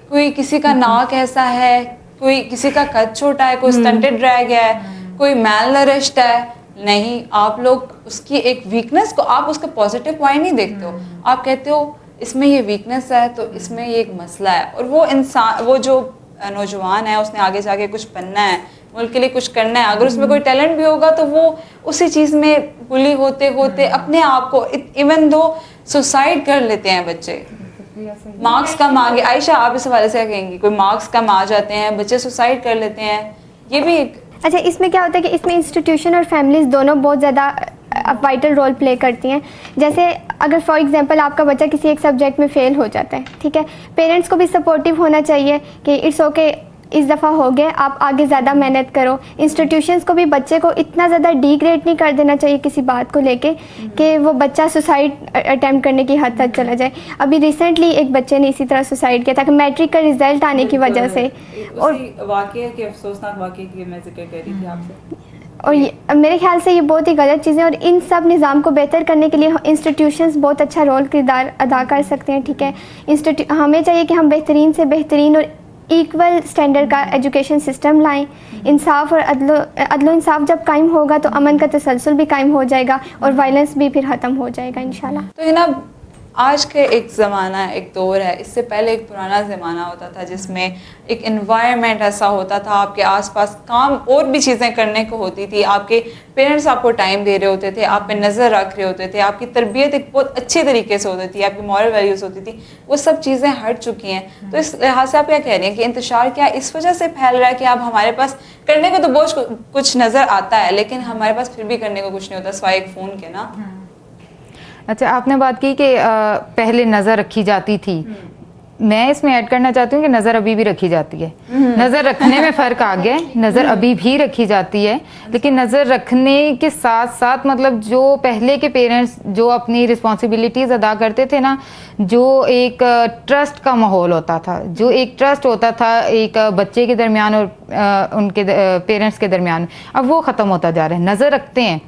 कोई किसी का नाक ऐसा है, कोई किसी का कद छोटा है, कोई स्टंटेड रह गया है, कोई मैल नरिश्ड है, नहीं, आप लोग उसकी एक वीकनेस को आप उसका पॉजिटिव पॉइंट नहीं देखते हो, आप कहते हो इसमें ये वीकनेस है तो इसमें ये एक मसला है। और वो जो नौजवान है उसने आगे जाके कुछ बनना है, मुल्क के लिए कुछ करना है, अगर उसमें कोई टैलेंट भी होगा तो वो उसी चीज़ में बुली होते होते अपने आप को इवन दो सुसाइड कर लेते हैं बच्चे। मार्क्स कम आ गए, आयशा आप इस हवाले से क्या कहेंगी? कोई मार्क्स कम आ जाते हैं, बच्चे सुसाइड कर लेते हैं, ये भी एक अच्छा, इसमें क्या होता है कि इसमें इंस्टीट्यूशन और फैमिलीज दोनों बहुत ज़्यादा वाइटल रोल प्ले करती हैं। जैसे अगर फॉर एग्जांपल आपका बच्चा किसी एक सब्जेक्ट में फेल हो जाता है, ठीक है, पेरेंट्स को भी सपोर्टिव होना चाहिए कि इट्स ओके, इस दफ़ा हो गया, आप आगे ज़्यादा मेहनत करो। इंस्टीट्यूशंस को भी बच्चे को इतना ज़्यादा डिग्रेड नहीं कर देना चाहिए किसी बात को लेके कि वो बच्चा सुसाइड अटैम्प्ट करने की हद तक चला जाए। अभी रिसेंटली एक बच्चे ने इसी तरह सुसाइड किया था कि मैट्रिक का रिजल्ट आने की वजह से, और वाकया के अफसोसनाक वाकया की मैं जिक्र कर रही थी आपसे। और मेरे ख्याल से ये बहुत ही गलत चीज़ें, और इन सब निज़ाम को बेहतर करने के लिए इंस्टीट्यूशंस बहुत अच्छा रोल किरदार अदा कर सकते हैं, ठीक है। हमें चाहिए कि हम बेहतरीन से बेहतरीन और इक्वल स्टैंडर्ड का एजुकेशन सिस्टम लाएं। इंसाफ और अदलो इंसाफ जब कायम होगा तो अमन का तसलसल भी कायम हो जाएगा और वायलेंस भी फिर ख़त्म हो जाएगा इंशाल्लाह। तो ये ना आज के एक ज़माना, एक दौर है, इससे पहले एक पुराना ज़माना होता था जिसमें एक एनवायरनमेंट ऐसा होता था, आपके आसपास काम और भी चीज़ें करने को होती थी, आपके पेरेंट्स आपको टाइम दे रहे होते थे, आप पे नज़र रख रहे होते थे, आपकी तरबियत एक बहुत अच्छे तरीके से होती थी, आपकी मॉरल वैल्यूज़ होती थी, वो सब चीज़ें हट चुकी हैं। तो इस लिहाज से आप क्या कह रही हैं कि इंतशार क्या इस वजह से फैल रहा है कि अब हमारे पास करने को तो बहुत कुछ नज़र आता है लेकिन हमारे पास फिर भी करने को कुछ नहीं होता सिवाय एक फ़ोन के ना। अच्छा, आपने बात की कि पहले नज़र रखी जाती थी, मैं इसमें ऐड करना चाहती हूँ कि नज़र अभी भी रखी जाती है। नज़र रखने में फ़र्क आ गया, नज़र अभी भी रखी जाती है, लेकिन नज़र रखने के साथ साथ मतलब जो पहले के पेरेंट्स जो अपनी रिस्पॉन्सिबिलिटीज़ अदा करते थे ना, जो एक ट्रस्ट का माहौल होता था, जो एक ट्रस्ट होता था एक बच्चे के दरमियान और उनके पेरेंट्स के दरमियान, अब वो ख़त्म होता जा रहा है। नज़र रखते हैं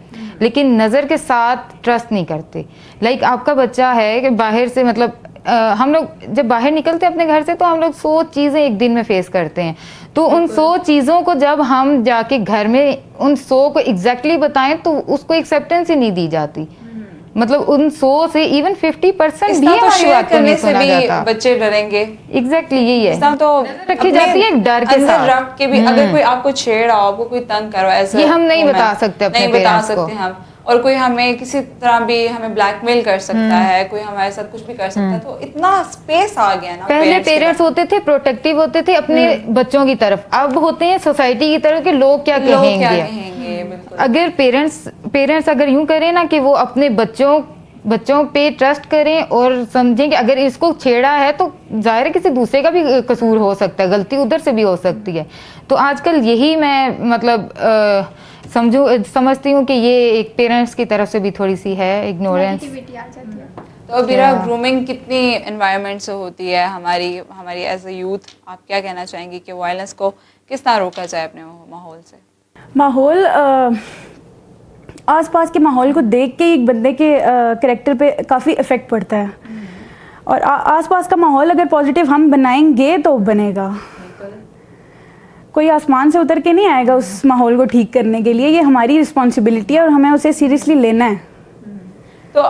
लेकिन नज़र के साथ ट्रस्ट नहीं करते। लाइक आपका बच्चा है कि बाहर से मतलब हम लोग जब बाहर निकलते हैं अपने घर से तो हम लोग 100 चीज़ें एक दिन में फेस करते हैं, तो उन 100 चीज़ों को जब हम जाके घर में उन 100 को एग्जैक्टली बताएं तो उसको एक्सेप्टेंस ही नहीं दी जाती। मतलब उन 100 से इवन 50% भी इस तरह तो हमारी शेयर बात को करने नहीं से सुना भी जाता। बच्चे डरेंगे। एग्जैक्टली यही है, इस तरह तो रखी अपने जाती है एक डर के अंदर साथ। रख के भी अगर कोई आपको छेड़ रहा हो, आपको कोई तंग कर रहा है, ऐसा ये हम नहीं बता सकते अपने नहीं बता parents को। सकते हम, और कोई हमें किसी तरह भी हमें ब्लैकमेल कर सकता है, कोई हमारे साथ कुछ भी कर सकता है, तो इतना स्पेस आ गया ना। पहले parents के पेरेंट्स होते थे प्रोटेक्टिव होते थे अपने बच्चों की तरफ, अब होते हैं सोसाइटी की तरफ कि लोग क्या पास। लोग क्या कहेंगे। कहेंगे, बिल्कुल। अगर पेरेंट्स अगर यूं करें ना कि वो अपने बच्चों पे ट्रस्ट करें और समझें कि अगर इसको छेड़ा है तो जाहिर है किसी दूसरे का भी कसूर हो सकता है, गलती उधर से भी हो सकती है। तो आजकल यही मैं मतलब समझती हूँ कि ये एक पेरेंट्स की तरफ से भी थोड़ी सी है इग्नोरेंस। तो अबीरा, ग्रूमिंग कितनी एनवायरनमेंट से होती है हमारी एज अ यूथ, आप क्या कहना चाहेंगी कि वायलेंस को किस तरह रोका जाए अपने माहौल से? माहौल आसपास के माहौल को देख के एक बंदे के कैरेक्टर पे काफ़ी इफ़ेक्ट पड़ता है, और आसपास का माहौल अगर पॉजिटिव हम बनाएंगे तो बनेगा। कोई आसमान से उतर के नहीं आएगा उस माहौल को ठीक करने के लिए, ये हमारी रिस्पॉन्सिबिलिटी है और हमें उसे सीरियसली लेना है। तो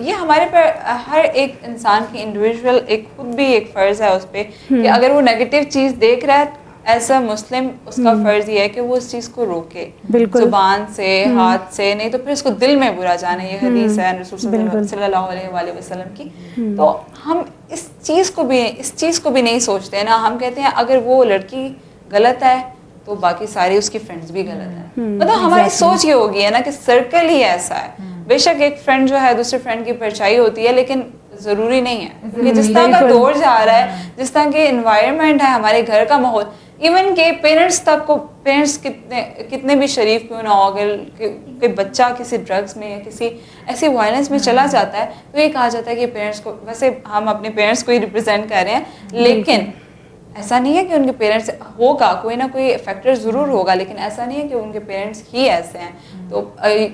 ये हमारे पर हर एक इंसान की इंडिविजुअल एक खुद भी एक फर्ज है उस पे कि अगर वो नेगेटिव चीज देख रहा है, ऐसा मुस्लिम उसका फर्ज ये है कि वो उस चीज को रोके, बिल्कुल। जुबान से, हाथ से, नहीं तो फिर उसको दिल में बुरा जाने। ये हदीस है रसूल सल्लल्लाहु अलैहि वसल्लम की। तो हम इस चीज को भी नहीं सोचते ना। हम कहते हैं अगर वो लड़की गलत है तो बाकी सारी उसकी फ्रेंड्स भी गलत है। मतलब हमारी सोच ये होगी है ना कि सर्कल ही ऐसा है। बेशक एक फ्रेंड जो है दूसरे फ्रेंड की परछाई होती है, लेकिन जरूरी नहीं है कि जिस तरह का दौर जा रहा है, जिस तरह के एनवायरनमेंट है हमारे घर का माहौल, इवन के पेरेंट्स कितने भी शरीफ क्यों ना हो, अगर कोई बच्चा किसी ड्रग्स में या किसी ऐसी वायलेंस में चला जाता है तो ये कहा जाता है कि पेरेंट्स को, वैसे हम अपने पेरेंट्स को ही रिप्रेजेंट कर रहे हैं, लेकिन ऐसा नहीं है कि उनके पेरेंट्स होगा, कोई ना कोई फैक्टर ज़रूर होगा, लेकिन ऐसा नहीं है कि उनके पेरेंट्स ही ऐसे हैं। तो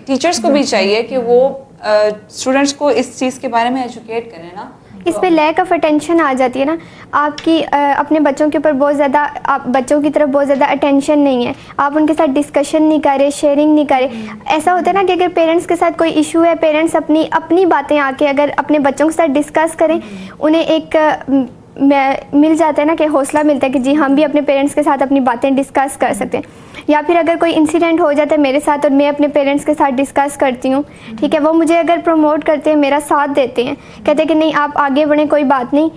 टीचर्स को भी चाहिए कि वो स्टूडेंट्स को इस चीज़ के बारे में एजुकेट करें ना। इस पे लैक ऑफ अटेंशन आ जाती है ना आपकी, अपने बच्चों के ऊपर बहुत ज़्यादा, आप बच्चों की तरफ बहुत ज़्यादा अटेंशन नहीं है, आप उनके साथ डिस्कशन नहीं कर रहे, शेयरिंग नहीं कर रहे। ऐसा होता है ना कि अगर पेरेंट्स के साथ कोई इशू है, पेरेंट्स अपनी बातें आके अगर अपने बच्चों के साथ डिस्कस करें, उन्हें एक मिल जाता है ना कि हौसला मिलता है कि जी हम भी अपने पेरेंट्स के साथ अपनी बातें डिस्कस कर सकते हैं। या फिर अगर कोई इंसिडेंट हो जाता है मेरे साथ और मैं अपने पेरेंट्स के साथ डिस्कस करती हूँ, ठीक है, वो मुझे अगर प्रमोट करते हैं, मेरा साथ देते हैं, कहते हैं कि नहीं आप आगे बढ़ें, कोई बात नहीं,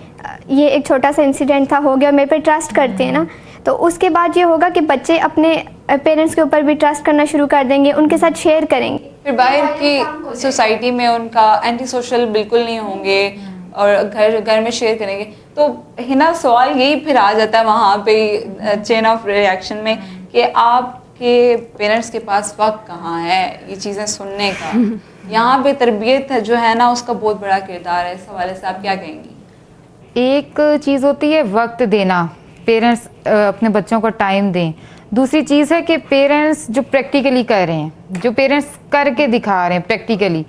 ये एक छोटा सा इंसिडेंट था, हो गया, मेरे पे ट्रस्ट करते हैं ना, तो उसके बाद ये होगा कि बच्चे अपने पेरेंट्स के ऊपर भी ट्रस्ट करना शुरू कर देंगे, उनके साथ शेयर करेंगे। फिर बाहर की सोसाइटी में उनका एंटी सोशल बिल्कुल नहीं होंगे और घर में शेयर करेंगे। तो हिना सवाल यही फिर आ जाता है वहाँ पे चेन ऑफ रिएक्शन में कि आपके पेरेंट्स के पास वक्त कहाँ है ये चीज़ें सुनने का। यहाँ पे तरबियत जो है ना उसका बहुत बड़ा किरदार है। इस हवाले से आप क्या कहेंगी? एक चीज़ होती है वक्त देना, पेरेंट्स अपने बच्चों को टाइम दें। दूसरी चीज़ है कि पेरेंट्स जो प्रैक्टिकली कर रहे हैं, जो पेरेंट्स करके दिखा रहे हैं प्रैक्टिकली,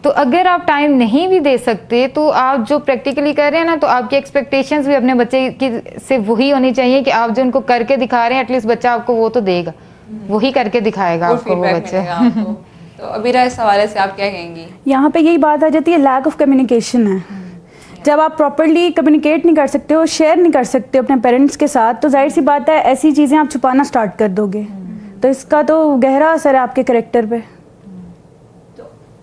तो अगर आप टाइम नहीं भी दे सकते तो आप जो प्रैक्टिकली कर रहे हैं ना, तो आपकी एक्सपेक्टेशंस भी अपने बच्चे की से वही होनी चाहिए कि आप जो उनको करके दिखा रहे हैं, एटलीस्ट बच्चा आपको वो तो देगा, वही करके दिखाएगा आपको वो बच्चा। तो अबीरा इस हवाले से आप क्या कहेंगी? यहाँ पे यही बात आ जाती है, लैक ऑफ कम्युनिकेशन है। जब आप प्रॉपरली कम्युनिकेट नहीं कर सकते हो, शेयर नहीं कर सकते अपने पेरेंट्स के साथ, तो जाहिर सी बात है ऐसी चीज़ें आप छुपाना स्टार्ट कर दोगे, तो इसका तो गहरा असर है आपके करेक्टर पे।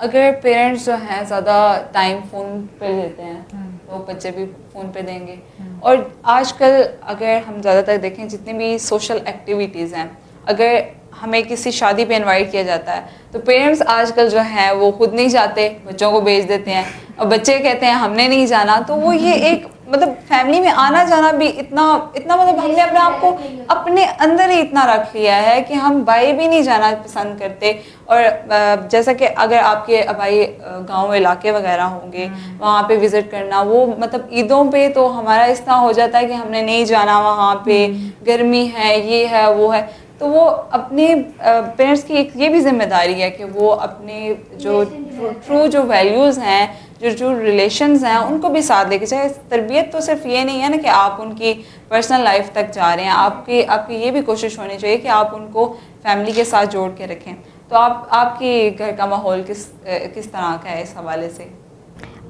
अगर पेरेंट्स जो हैं ज़्यादा टाइम फ़ोन पे देते हैं तो बच्चे भी फ़ोन पे देंगे। और आजकल अगर हम ज़्यादातर देखें जितनी भी सोशल एक्टिविटीज़ हैं, अगर हमें किसी शादी पे इनवाइट किया जाता है तो पेरेंट्स आजकल जो हैं वो खुद नहीं जाते, बच्चों को भेज देते हैं, और बच्चे कहते हैं हमने नहीं जाना। तो वो ये एक मतलब फैमिली में आना जाना भी इतना मतलब हमने अपने आप को अपने अंदर ही इतना रख लिया है कि हम बाहर भी नहीं जाना पसंद करते। और जैसा कि अगर आपके भाई गांव इलाके वगैरह होंगे, वहाँ पे विज़िट करना, वो मतलब ईदों पे तो हमारा इस तरह हो जाता है कि हमने नहीं जाना वहाँ पे, गर्मी है, ये है वो है। तो वो अपने पेरेंट्स की एक ये भी जिम्मेदारी है कि वो अपने जो ट्रू जो वैल्यूज़ हैं, जो रिलेशंस हैं, उनको भी साथ लेके जाए। तरबियत तो सिर्फ ये नहीं है ना कि आप उनकी पर्सनल लाइफ तक जा रहे हैं, आपकी ये भी कोशिश होनी चाहिए कि आप उनको फैमिली के साथ जोड़ के रखें। तो आपके घर का माहौल किस तरह का है इस हवाले से?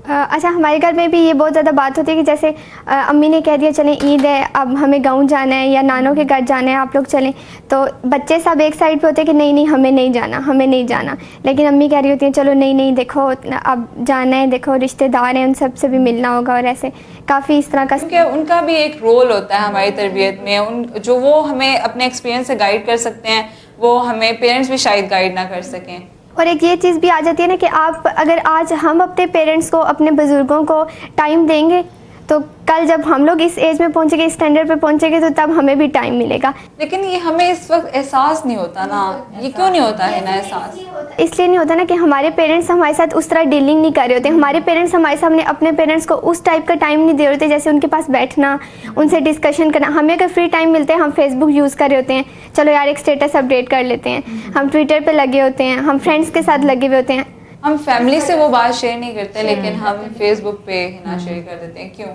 अच्छा, हमारे घर में भी ये बहुत ज़्यादा बात होती है कि जैसे अम्मी ने कह दिया चलें ईद है, अब हमें गाँव जाना है या नानों के घर जाना है, आप लोग चलें, तो बच्चे सब एक साइड पे होते हैं कि नहीं नहीं हमें नहीं जाना, हमें नहीं जाना। लेकिन अम्मी कह रही होती हैं चलो नहीं नहीं देखो अब जाना है, देखो रिश्तेदार हैं, उन सब से भी मिलना होगा, और ऐसे काफ़ी इस तरह का। क्योंकि उनका भी एक रोल होता है हमारी तरबियत में, जो वो हमें अपने एक्सपीरियंस से गाइड कर सकते हैं, वो हमें पेरेंट्स भी शायद गाइड ना कर सकें। और एक ये चीज़ भी आ जाती है ना कि आप अगर आज हम अपने पेरेंट्स को, अपने बुज़ुर्गों को टाइम देंगे, तो कल जब हम लोग इस एज में पहुंचेंगे, इस स्टैंडर्ड पे पहुंचेंगे, तो तब हमें भी टाइम मिलेगा। लेकिन ये हमें इस वक्त एहसास नहीं होता ना, ये क्यों नहीं होता है ना एहसास? इसलिए नहीं होता ना कि हमारे पेरेंट्स हमारे साथ उस तरह डीलिंग नहीं कर रहे होते। हमारे पेरेंट्स हमारे सामने अपने पेरेंट्स को उस टाइप का टाइम नहीं दे रहे होते, जैसे उनके पास बैठना, उनसे डिस्कशन करना। हमें अगर फ्री टाइम मिलते हैं, हम फेसबुक यूज़ कर रहे होते हैं, चलो यार एक स्टेटस अपडेट कर लेते हैं, हम ट्विटर पर लगे होते हैं, हम फ्रेंड्स के साथ लगे हुए होते हैं। हम फैमिली से वो बात शेयर नहीं करते, लेकिन हम फेसबुक पे ना शेयर कर देते हैं। क्यों?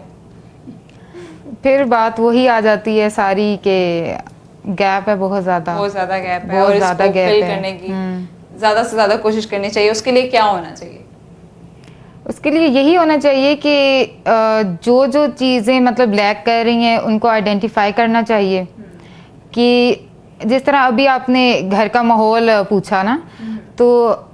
फिर बात वही आ जाती है सारी के गैप है, बहुत ज्यादा गैप है, बहुत और ज्यादा इसको गैप फिल है। करने की ज्यादा से ज्यादा कोशिश करनी चाहिए। उसके लिए क्या होना चाहिए? उसके लिए यही होना चाहिए कि जो जो चीज़ें मतलब लैक कर रही हैं उनको आइडेंटिफाई करना चाहिए। कि जिस तरह अभी आपने घर का माहौल पूछा ना, तो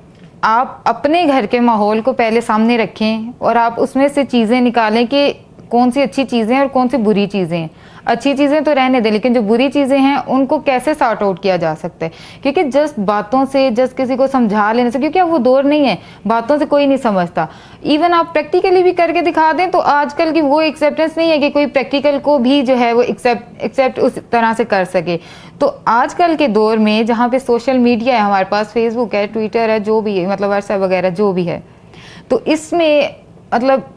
आप अपने घर के माहौल को पहले सामने रखें और आप उसमें से चीज़ें निकालें कि कौन सी अच्छी चीज़ें हैं और कौन सी बुरी चीज़ें हैं। अच्छी चीज़ें तो रहने दें, लेकिन जो बुरी चीज़ें हैं उनको कैसे सॉर्ट आउट किया जा सकता है। क्योंकि जस्ट बातों से, जस्ट किसी को समझा लेने से, क्योंकि अब वो दौर नहीं है, बातों से कोई नहीं समझता। इवन आप प्रैक्टिकली भी करके दिखा दें तो आजकल की वो एक्सेप्टेंस नहीं है कि कोई प्रैक्टिकल को भी जो है वो एक्सेप्ट उस तरह से कर सके। तो आजकल के दौर में जहाँ पे सोशल मीडिया है, हमारे पास फेसबुक है, ट्विटर है, जो भी है, मतलब व्हाट्सएप वगैरह जो भी है, तो इसमें मतलब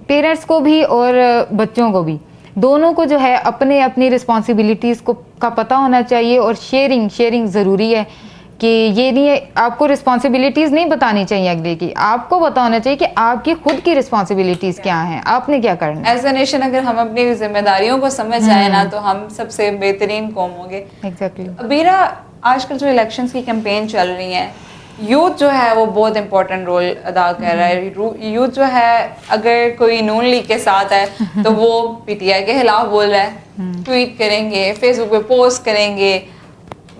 पेरेंट्स को भी और बच्चों को भी, दोनों को जो है अपने अपनी रिस्पॉन्सिबिलिटीज़ को का पता होना चाहिए। और शेयरिंग ज़रूरी है कि ये नहीं है, आपको रिस्पॉन्सिबिलिटीज़ नहीं बतानी चाहिए अगले की, आपको पता होना चाहिए कि आपकी खुद की रिस्पॉन्सिबिलिटीज़ क्या हैं, आपने क्या करना है। एज ए नेशन अगर हम अपनी जिम्मेदारियों को समझ जाए ना, तो हम सबसे बेहतरीन कौम होंगे। एग्जैक्टली। अबीरा, आजकल जो इलेक्शंस की कैंपेन चल रही है, यूथ जो है वो बहुत इंपॉर्टेंट रोल अदा कर रहा है। यूथ जो है, अगर कोई नून लीग के साथ है तो वो पीटीआई के खिलाफ बोल रहा है, ट्वीट करेंगे, फेसबुक पे पोस्ट करेंगे,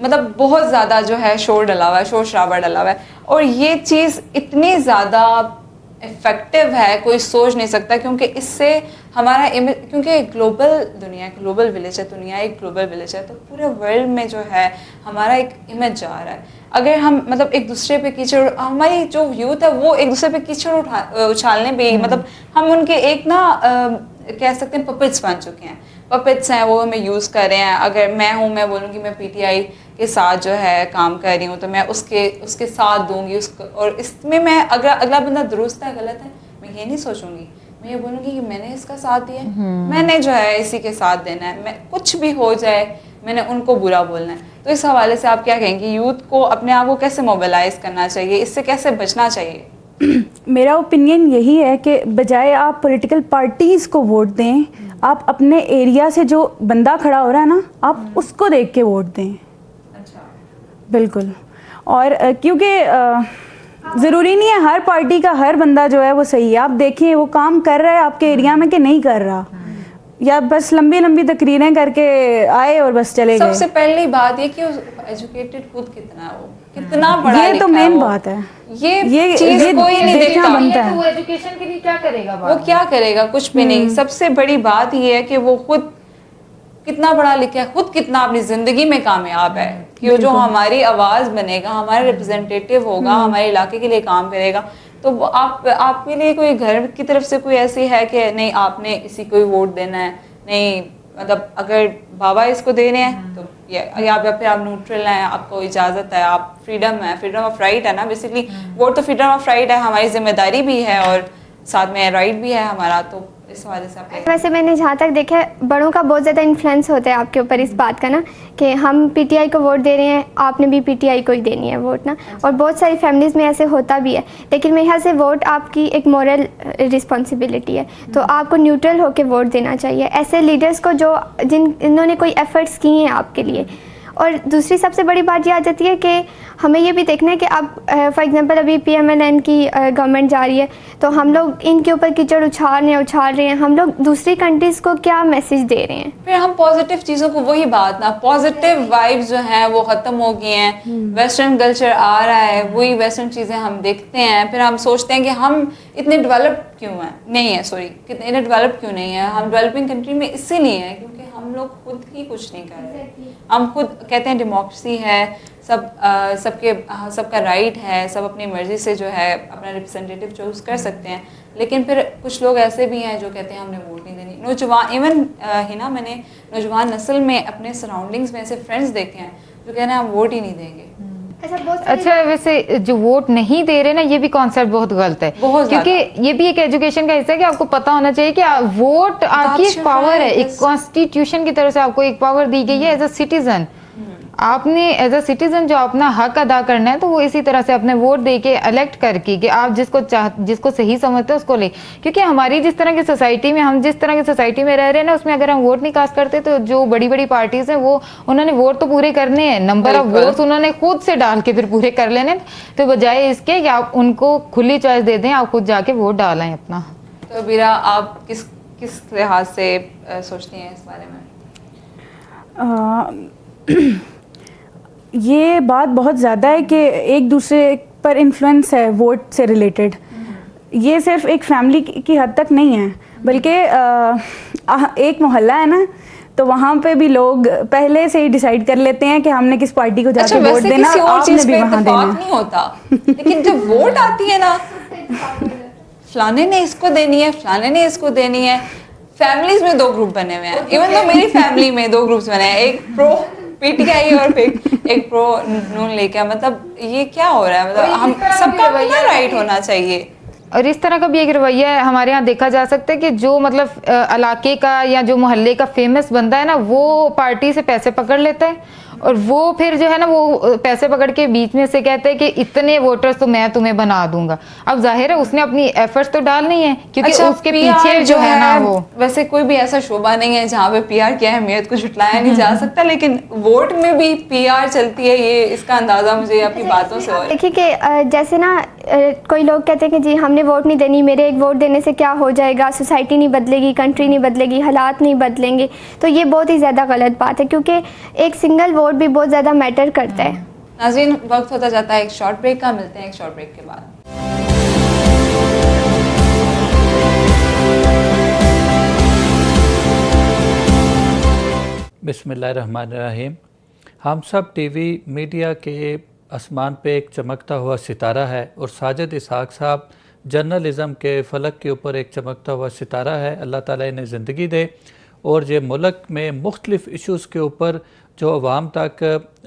मतलब बहुत ज़्यादा जो है शोर डला हुआ है, शोर शराबा डला हुआ है। और ये चीज़ इतनी ज़्यादा इफेक्टिव है, कोई सोच नहीं सकता, क्योंकि इससे हमारा इमेज, क्योंकि ग्लोबल दुनिया, ग्लोबल विलेज है, दुनिया एक ग्लोबल विलेज है, तो पूरे वर्ल्ड में जो है हमारा एक इमेज जा रहा है। अगर हम मतलब एक दूसरे पे कीचड़, हमारी जो यूथ है वो एक दूसरे पे कीचड़ उछालने पे, मतलब हम उनके एक ना कह सकते हैं पपेट्स बन चुके हैं, पपेट्स हैं, वो हमें यूज़ कर रहे हैं। अगर मैं हूँ, मैं बोलूँगी मैं पीटीआई के साथ जो है काम कर रही हूँ, तो मैं उसके साथ दूंगी उसको, और इसमें मैं अगर अगला बंदा दुरुस्त है गलत है, मैं ये नहीं सोचूंगी, मैं ये बोलूँगी कि मैंने इसका साथ दिया है, मैंने जो है इसी के साथ देना है, मैं कुछ भी हो जाए मैंने उनको बुरा बोलना है। तो इस हवाले से आप क्या कहेंगे, यूथ को अपने आप को कैसे मोबिलाइज करना चाहिए, इससे कैसे बचना चाहिए? मेरा ओपिनियन यही है कि बजाय आप पॉलिटिकल पार्टीज़ को वोट दें, आप अपने एरिया से जो बंदा खड़ा हो रहा है ना, आप उसको देख के वोट दें। अच्छा, बिल्कुल। और क्योंकि ज़रूरी नहीं है हर पार्टी का हर बंदा जो है वो सही है। आप देखिए वो काम कर रहा है आपके एरिया में कि नहीं कर रहा, या बस लंबी लंबी तकरीरें करके आए और बस चले गए। सबसे पहली बात ये कि एजुकेटेड खुद कितना है, वो कितना पढ़ा ये तो लिखा है मेन वो। बात है, ये चीज कोई नहीं देखता। बनता है। वो एजुकेशन के लिए क्या करेगा, वो क्या करेगा, कुछ भी नहीं। सबसे बड़ी बात ये है कि वो खुद कितना पढ़ा लिखा है, खुद कितना अपनी जिंदगी में कामयाब है, कि जो हमारी आवाज बनेगा, हमारा रिप्रेजेंटेटिव होगा, हमारे इलाके के लिए काम करेगा। तो आपके लिए कोई घर की तरफ से कोई ऐसी है कि नहीं आपने इसी को ही वोट देना है, नहीं मतलब अगर बाबा इसको दे रहे हैं तो या फिर आप न्यूट्रल हैं, आपको इजाज़त है, आप फ्रीडम है, फ्रीडम ऑफ राइट है ना, बेसिकली वोट तो फ्रीडम ऑफ राइट है, हमारी जिम्मेदारी भी है और साथ में राइट भी है हमारा। तो इस हवाले से आप वैसे मैंने जहाँ तक देखा है, बड़ों का बहुत ज़्यादा इन्फ्लुएंस होता है आपके ऊपर इस बात का ना, कि हम पीटीआई को वोट दे रहे हैं, आपने भी पीटीआई को ही देनी है वोट ना। और बहुत सारी फैमिलीज़ में ऐसे होता भी है, लेकिन मेरे ख्याल से वोट आपकी एक मॉरल रिस्पॉन्सिबिलिटी है, तो आपको न्यूट्रल होकर वोट देना चाहिए ऐसे लीडर्स को जो जिन्होंने कोई एफर्ट्स किए हैं आपके लिए। और दूसरी सबसे बड़ी बात ये आ जाती है कि हमें ये भी देखना है कि अब फॉर एग्जांपल अभी PMLN की गवर्नमेंट जा रही है, तो हम लोग इनके ऊपर कीचड़ उछाल रहे हैं, हम लोग दूसरी कंट्रीज़ को क्या मैसेज दे रहे हैं? फिर हम पॉजिटिव चीज़ों को, वही बात ना, पॉजिटिव वाइब्स जो हैं वो ख़त्म हो गई हैं, वेस्टर्न कल्चर आ रहा है, वही वेस्टर्न चीज़ें हम देखते हैं, फिर हम सोचते हैं कि हम इतने डेवलप क्यों हैं, नहीं है, सॉरी, कितने डेवलप क्यों नहीं है। हम डेवलपिंग कंट्री में इसीलिए हैं क्योंकि हम लोग खुद ही कुछ नहीं कर रहे। हम खुद कहते हैं डेमोक्रेसी है, सबका राइट है, सब अपनी मर्जी से जो है अपना रिप्रेजेंटेटिव चूज कर सकते हैं, लेकिन फिर कुछ लोग ऐसे भी हैं जो कहते हैं हमने वोट नहीं देनी। नौजवान, इवन हिना, मैंने नौजवान नस्ल में अपने सराउंडिंग्स में ऐसे फ्रेंड्स देखे हैं जो कहते हैं हम वोट ही नहीं देंगे। अच्छा, वैसे जो वोट नहीं दे रहे ना, ये भी कॉन्सेप्ट बहुत गलत है, क्योंकि ये भी एक एजुकेशन का हिस्सा है कि आपको पता होना चाहिए कि वोट आपकी एक पावर है, एक कॉन्स्टिट्यूशन की तरफ से आपको एक पावर दी गई है एज अ सिटीजन। आपने एज अ सिटीजन जो अपना हक अदा करना है, तो वो इसी तरह से अपने वोट दे के इलेक्ट करके कि आप जिसको सही समझते हैं उसको ले। क्योंकि हमारी जिस तरह की सोसाइटी में, हम जिस तरह की सोसाइटी में रह रहे हैं ना, उसमें अगर हम वोट नहीं कास्ट करते तो जो बड़ी बड़ी पार्टीज हैं वो उन्होंने वोट तो पूरे करने हैं, नंबर ऑफ वोट्स उन्होंने खुद से डाल के फिर पूरे कर लेने, तो बजाय इसके कि आप उनको खुली चॉइस दे दें, आप खुद जाके वोट डालें अपना। तो बीरा, आप किस लिहाज से सोचती हैं इस बारे में? ये बात बहुत ज़्यादा है कि एक दूसरे पर इन्फ्लुएंस है वोट से रिलेटेड। ये सिर्फ एक फैमिली की हद तक नहीं है, बल्कि एक मोहल्ला है ना, तो वहाँ पे भी लोग पहले से ही डिसाइड कर लेते हैं कि हमने किस पार्टी को जाके वोट देना, आपने भी वहाँ देना। नहीं होता, लेकिन जब वोट आती है ना, फलाने ने इसको देनी है, फलाने ने इसको देनी है। फैमिलीज में 2 ग्रुप बने हुए हैं, इवन तो मेरी फैमिली में 2 ग्रुप्स बने हैं, एक प्रो PTI और फिर एक प्रो नून लेके। मतलब ये क्या हो रहा है? मतलब हम सबका अपना राइट होना चाहिए। और इस तरह का भी एक रवैया है हमारे यहाँ देखा जा सकता है कि जो मतलब इलाके का या जो मोहल्ले का फेमस बंदा है ना, वो पार्टी से पैसे पकड़ लेता है और वो फिर जो है ना, वो पैसे पकड़ के बीच में से कहते हैं कि इतने वोटर्स तो मैं तुम्हें बना दूंगा। अब जाहिर है उसने अपनी एफर्ट्स तो डालनी है, क्योंकि उसके पीछे जो है ना, वो वैसे कोई भी ऐसा शोबा नहीं है जहाँ पे PR की अहमियत को झुटलाया नहीं जा सकता, लेकिन वोट में भी PR चलती है, ये इसका अंदाजा मुझे आपकी बातों से हो रहा है। देखिए कि जैसे ना कोई लोग कहते हैं कि जी हमने वोट नहीं देनी, मेरे एक वोट देने से क्या हो जाएगा, सोसाइटी नहीं बदलेगी, कंट्री नहीं बदलेगी, हालात नहीं बदलेंगे। तो ये बहुत ही ज़्यादा गलत बात है, क्योंकि एक सिंगल वोट भी बहुत ज़्यादा मैटर करता है। नाज़रीन, वक्त होता जाता है एक शॉर्ट ब्रेक का, मिलते हैं एक शॉर्ट ब्रेक के बाद। बिस्मिल्लाहिर्रहमानिर्रहीम। हम सब टीवी मीडिया के आसमान पे एक चमकता हुआ सितारा है, और साजिद इसहाक साहब जर्नलिज़म के फ़लक के ऊपर एक चमकता हुआ सितारा है। अल्लाह ताला इन्हें ज़िंदगी दे और ये मुल्क में मुख्तलिफ़ इश्यूज़ के ऊपर जो अवाम तक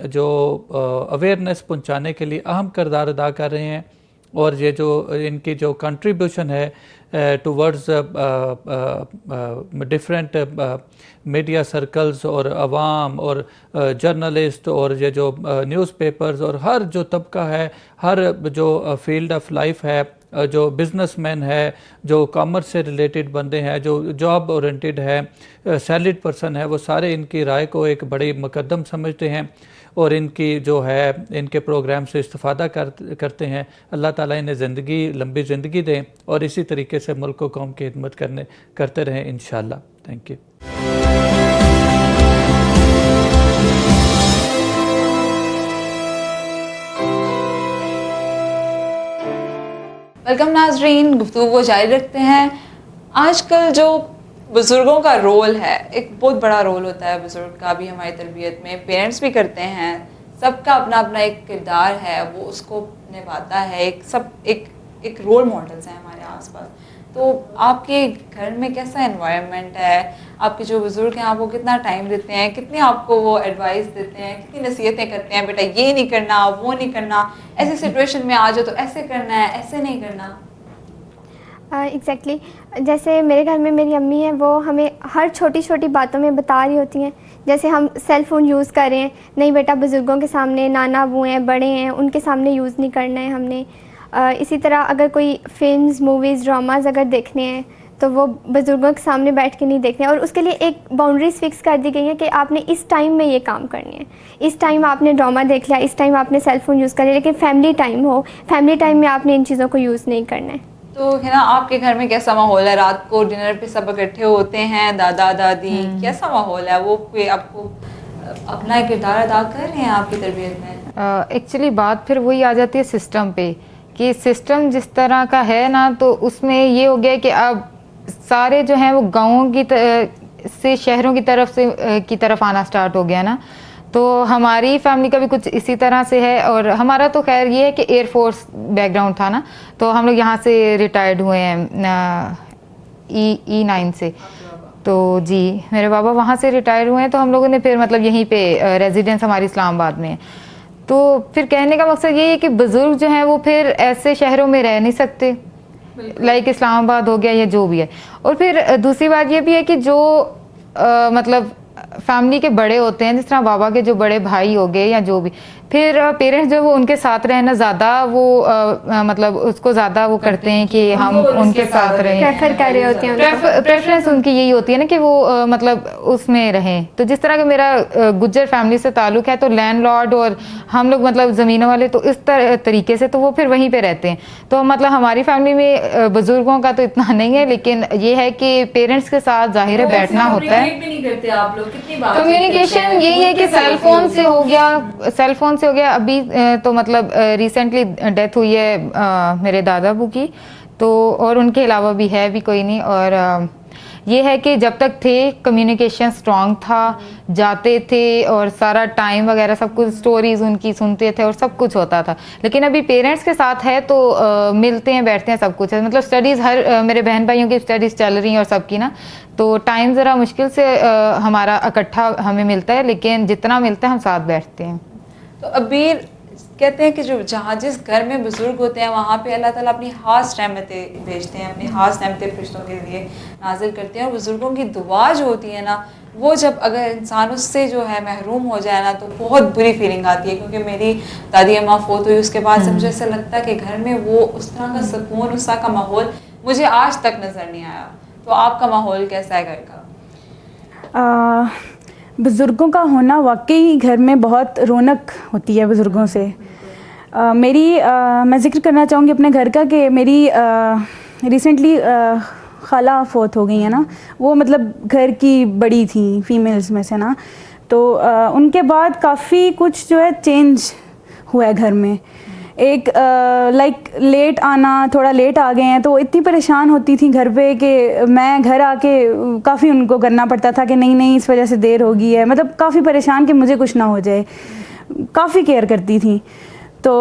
जो अवेयरनेस पहुँचाने के लिए अहम किरदार अदा कर रहे हैं, और ये जो इनकी जो कंट्रीब्यूशन है टुवर्ड्स डिफरेंट मीडिया सर्कल्स और अवाम और जर्नलिस्ट और ये जो न्यूज़पेपर्स और हर जो तबका है, हर जो फील्ड ऑफ लाइफ है, जो बिजनेसमैन है, जो कॉमर्स से रिलेटेड बंदे हैं, जो जॉब ओरिएंटेड है, सैलरीड पर्सन है, वो सारे इनकी राय को एक बड़ी मुकद्दम समझते हैं और इनकी जो है इनके प्रोग्राम से इस्तिफ़ादा करते हैं। अल्लाह ताला इन्हें ज़िंदगी, लंबी ज़िंदगी दें और इसी तरीके से मुल्क को कौम की खिदमत करते रहें इंशाअल्लाह। Thank you. वेलकम नाजरीन, गुफ्तगू को जारी रखते हैं। आजकल जो बुज़ुर्गों का रोल है, एक बहुत बड़ा रोल होता है बुज़ुर्ग का भी हमारी तरबियत में, पेरेंट्स भी करते हैं, सबका अपना अपना एक किरदार है, वो उसको निभाता है। एक रोल मॉडल्स हैं हमारे आसपास। तो आपके घर में कैसा एनवायरनमेंट है? आपके जो बुज़ुर्ग हैं आपको कितना टाइम देते हैं, कितने आपको वो एडवाइस देते हैं, कितनी नसीहतें करते हैं, बेटा ये नहीं करना, वो नहीं करना, ऐसी सिचुएशन में आ जाओ तो ऐसे करना है, ऐसे नहीं करना? एग्जैक्टली जैसे मेरे घर में मेरी अम्मी हैं, वो हमें हर छोटी छोटी बातों में बता रही होती हैं। जैसे हम सेल फ़ोन यूज़ कर रहे हैं, नहीं बेटा बुज़ुर्गों के सामने, नाना बुए हैं, बड़े हैं, उनके सामने यूज़ नहीं करना है हमने। इसी तरह अगर कोई फिल्म्स, मूवीज़, ड्रामाज़ अगर देखने हैं तो वो बुज़ुर्गों के सामने बैठ के नहीं देखते हैं, और उसके लिए एक बाउंड्रीज फिक्स कर दी गई है कि आपने इस टाइम में ये काम करने हैं, इस टाइम आपने ड्रामा देख लिया, इस टाइम आपने सेल फ़ोन यूज़ कर लिया, लेकिन फैमिली टाइम हो, फैमिली टाइम में आपने इन चीज़ों को यूज़ नहीं करना है। तो है ना, आपके घर में कैसा माहौल है? रात को डिनर पे सब इकट्ठे होते हैं, दादा दादी, कैसा माहौल है? वो कोई आपको अपना किरदार अदा कर रहे हैं आपकी तरबियत में? एक्चुअली बात फिर वही आ जाती है सिस्टम पे, कि सिस्टम जिस तरह का है ना, तो उसमें ये हो गया कि अब सारे जो हैं वो गाँवों की से शहरों की तरफ आना स्टार्ट हो गया ना। तो हमारी फैमिली का भी कुछ इसी तरह से है, और हमारा तो खैर ये है कि एयरफोर्स बैकग्राउंड था ना, तो हम लोग यहाँ से रिटायर्ड हुए हैं E9 से। तो जी मेरे बाबा वहाँ से रिटायर हुए हैं, तो हम लोगों ने फिर मतलब यहीं पे रेजिडेंस हमारी इस्लामाबाद में है। तो फिर कहने का मकसद ये है कि बुज़ुर्ग जो हैं वो फिर ऐसे शहरों में रह नहीं सकते, लाइक इस्लामाबाद हो गया या जो भी है। और फिर दूसरी बात ये भी है कि जो मतलब फैमिली के बड़े होते हैं, जिस तरह बाबा के जो बड़े भाई हो गए या जो भी, फिर पेरेंट्स जो वो उनके साथ रहना ज़्यादा वो मतलब उसको ज़्यादा वो करते हैं कि हम उनके साथ रहें, प्रेफर कर रहे होते हैं, प्रेफरेंस उनकी यही होती है ना कि वो मतलब उसमें रहें। तो जिस तरह का मेरा गुज्जर फैमिली से ताल्लुक़ है, तो लैंडलॉर्ड और हम लोग मतलब ज़मीनों वाले, तो इस तरीके से तो वो फिर वहीं पे रहते हैं। तो मतलब हमारी फैमिली में बुज़ुर्गों का तो इतना नहीं है, लेकिन ये है कि पेरेंट्स के साथ ज़ाहिर है बैठना होता है। कम्युनिकेशन यही है कि सेल फोन से हो गया। अभी तो मतलब रिसेंटली डेथ हुई है मेरे दादा अबू की, तो और उनके अलावा भी है भी कोई नहीं। और ये है कि जब तक थे कम्युनिकेशन स्ट्रांग था, जाते थे और सारा टाइम वगैरह सब कुछ स्टोरीज उनकी सुनते थे और सब कुछ होता था। लेकिन अभी पेरेंट्स के साथ है तो मिलते हैं, बैठते हैं, सब कुछ है। मतलब स्टडीज़ हर मेरे बहन भाइयों की स्टडीज़ चल रही हैं और सबकी ना, तो टाइम ज़रा मुश्किल से हमारा इकट्ठा हमें मिलता है, लेकिन जितना मिलता है हम साथ बैठते हैं। तो अभी कहते हैं कि जो जहाँ जिस घर में बुज़ुर्ग होते हैं वहाँ पे अल्लाह ताला अपनी खास रहमतें भेजते हैं, अपनी खास रहमतें फरिश्तों के लिए नाजिल करते हैं। और बुज़ुर्गों की दुआ जो होती है ना, वो जब अगर इंसान उससे जो है महरूम हो जाए ना, तो बहुत बुरी फीलिंग आती है। क्योंकि मेरी दादी अम्मा फोत हुई, उसके बाद से मुझे ऐसा लगता है कि घर में वो उस तरह का सुकून, उस तरह का माहौल मुझे आज तक नज़र नहीं आया। तो आपका माहौल कैसा है घर का? बुज़ुर्गों का होना वाकई घर में बहुत रौनक होती है बुज़ुर्गों से। मैं ज़िक्र करना चाहूँगी अपने घर का कि मेरी रिसेंटली खाला फोत हो गई है ना, वो मतलब घर की बड़ी थी फीमेल्स में से ना, तो उनके बाद काफ़ी कुछ जो है चेंज हुआ है घर में। एक लाइक लेट आना, थोड़ा लेट आ गए हैं, तो इतनी परेशान होती थी घर पे कि मैं घर आके काफ़ी उनको करना पड़ता था कि नहीं इस वजह से देर हो गई है, मतलब काफ़ी परेशान कि मुझे कुछ ना हो जाए, काफ़ी केयर करती थी। तो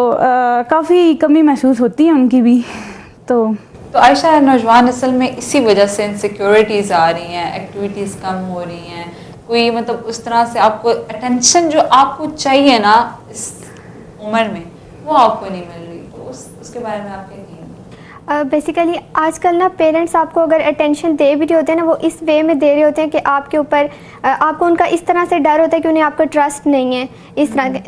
काफ़ी कमी महसूस होती है उनकी भी। तो आयशा, नौजवान असल में इसी वजह से इनसिक्योरिटीज़ आ रही हैं, एक्टिविटीज़ कम हो रही हैं, कोई मतलब उस तरह से आपको अटेंशन जो आपको चाहिए ना इस उम्र में, वो आपको नहीं मिल रही। तो उसके बारे में आप क्या कहेंगे? बेसिकली आजकल ना पेरेंट्स आपको अगर अटेंशन दे भी रहे होते हैं ना, वो इस वे में दे रहे होते हैं कि आपके ऊपर आपको उनका इस तरह से डर होता है कि उन्हें आपका ट्रस्ट नहीं है। इस तरह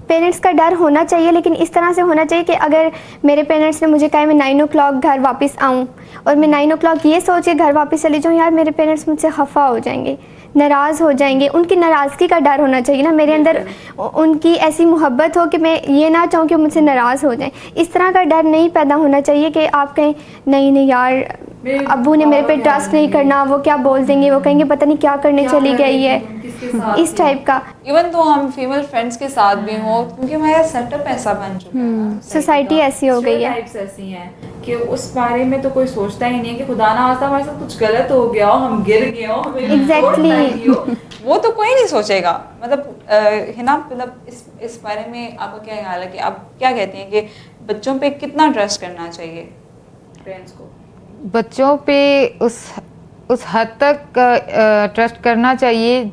पेरेंट्स का डर होना चाहिए, लेकिन इस तरह से होना चाहिए कि अगर मेरे पेरेंट्स ने मुझे कहा मैं 9 o'clock घर वापस आऊँ और मैं 9 o'clock ये सोच के घर वापस चली जाऊँ, यार मेरे पेरेंट्स मुझसे खफा हो जाएंगे, नाराज़ हो जाएंगे, उनकी नाराज़गी का डर होना चाहिए ना। मेरे अंदर उनकी ऐसी मोहब्बत हो कि मैं ये ना चाहूँ कि मुझसे नाराज़ हो जाएं। इस तरह का डर नहीं पैदा होना चाहिए कि आप कहें नहीं यार अब्बू ने मेरे पे ट्रस्ट नहीं करना, वो क्या बोल देंगे, वो कहेंगे पता नहीं क्या करने चली गई है, इस टाइप का। इवन तो हम फीमेल फ्रेंड्स के साथ भी हो, क्योंकि हमारा सेटअप ऐसा बन चुका है, सोसाइटी ऐसी हो गई है ऐसी हैं कि उस बारे में तो कोई सोचता ही नहीं है कि खुदा ना खास्ता हमारे साथ कुछ गलत हो गया हो, हम गिर गए हो, एग्जैक्टली वो तो कोई नहीं सोचेगा। मतलब है ना, मतलब इस बारे में आपका क्या ख्याल है कि आप क्या कहते हैं कि बच्चों पे कितना ट्रस्ट करना चाहिए पेरेंट्स को? बच्चों पे उस हद तक ट्रस्ट करना चाहिए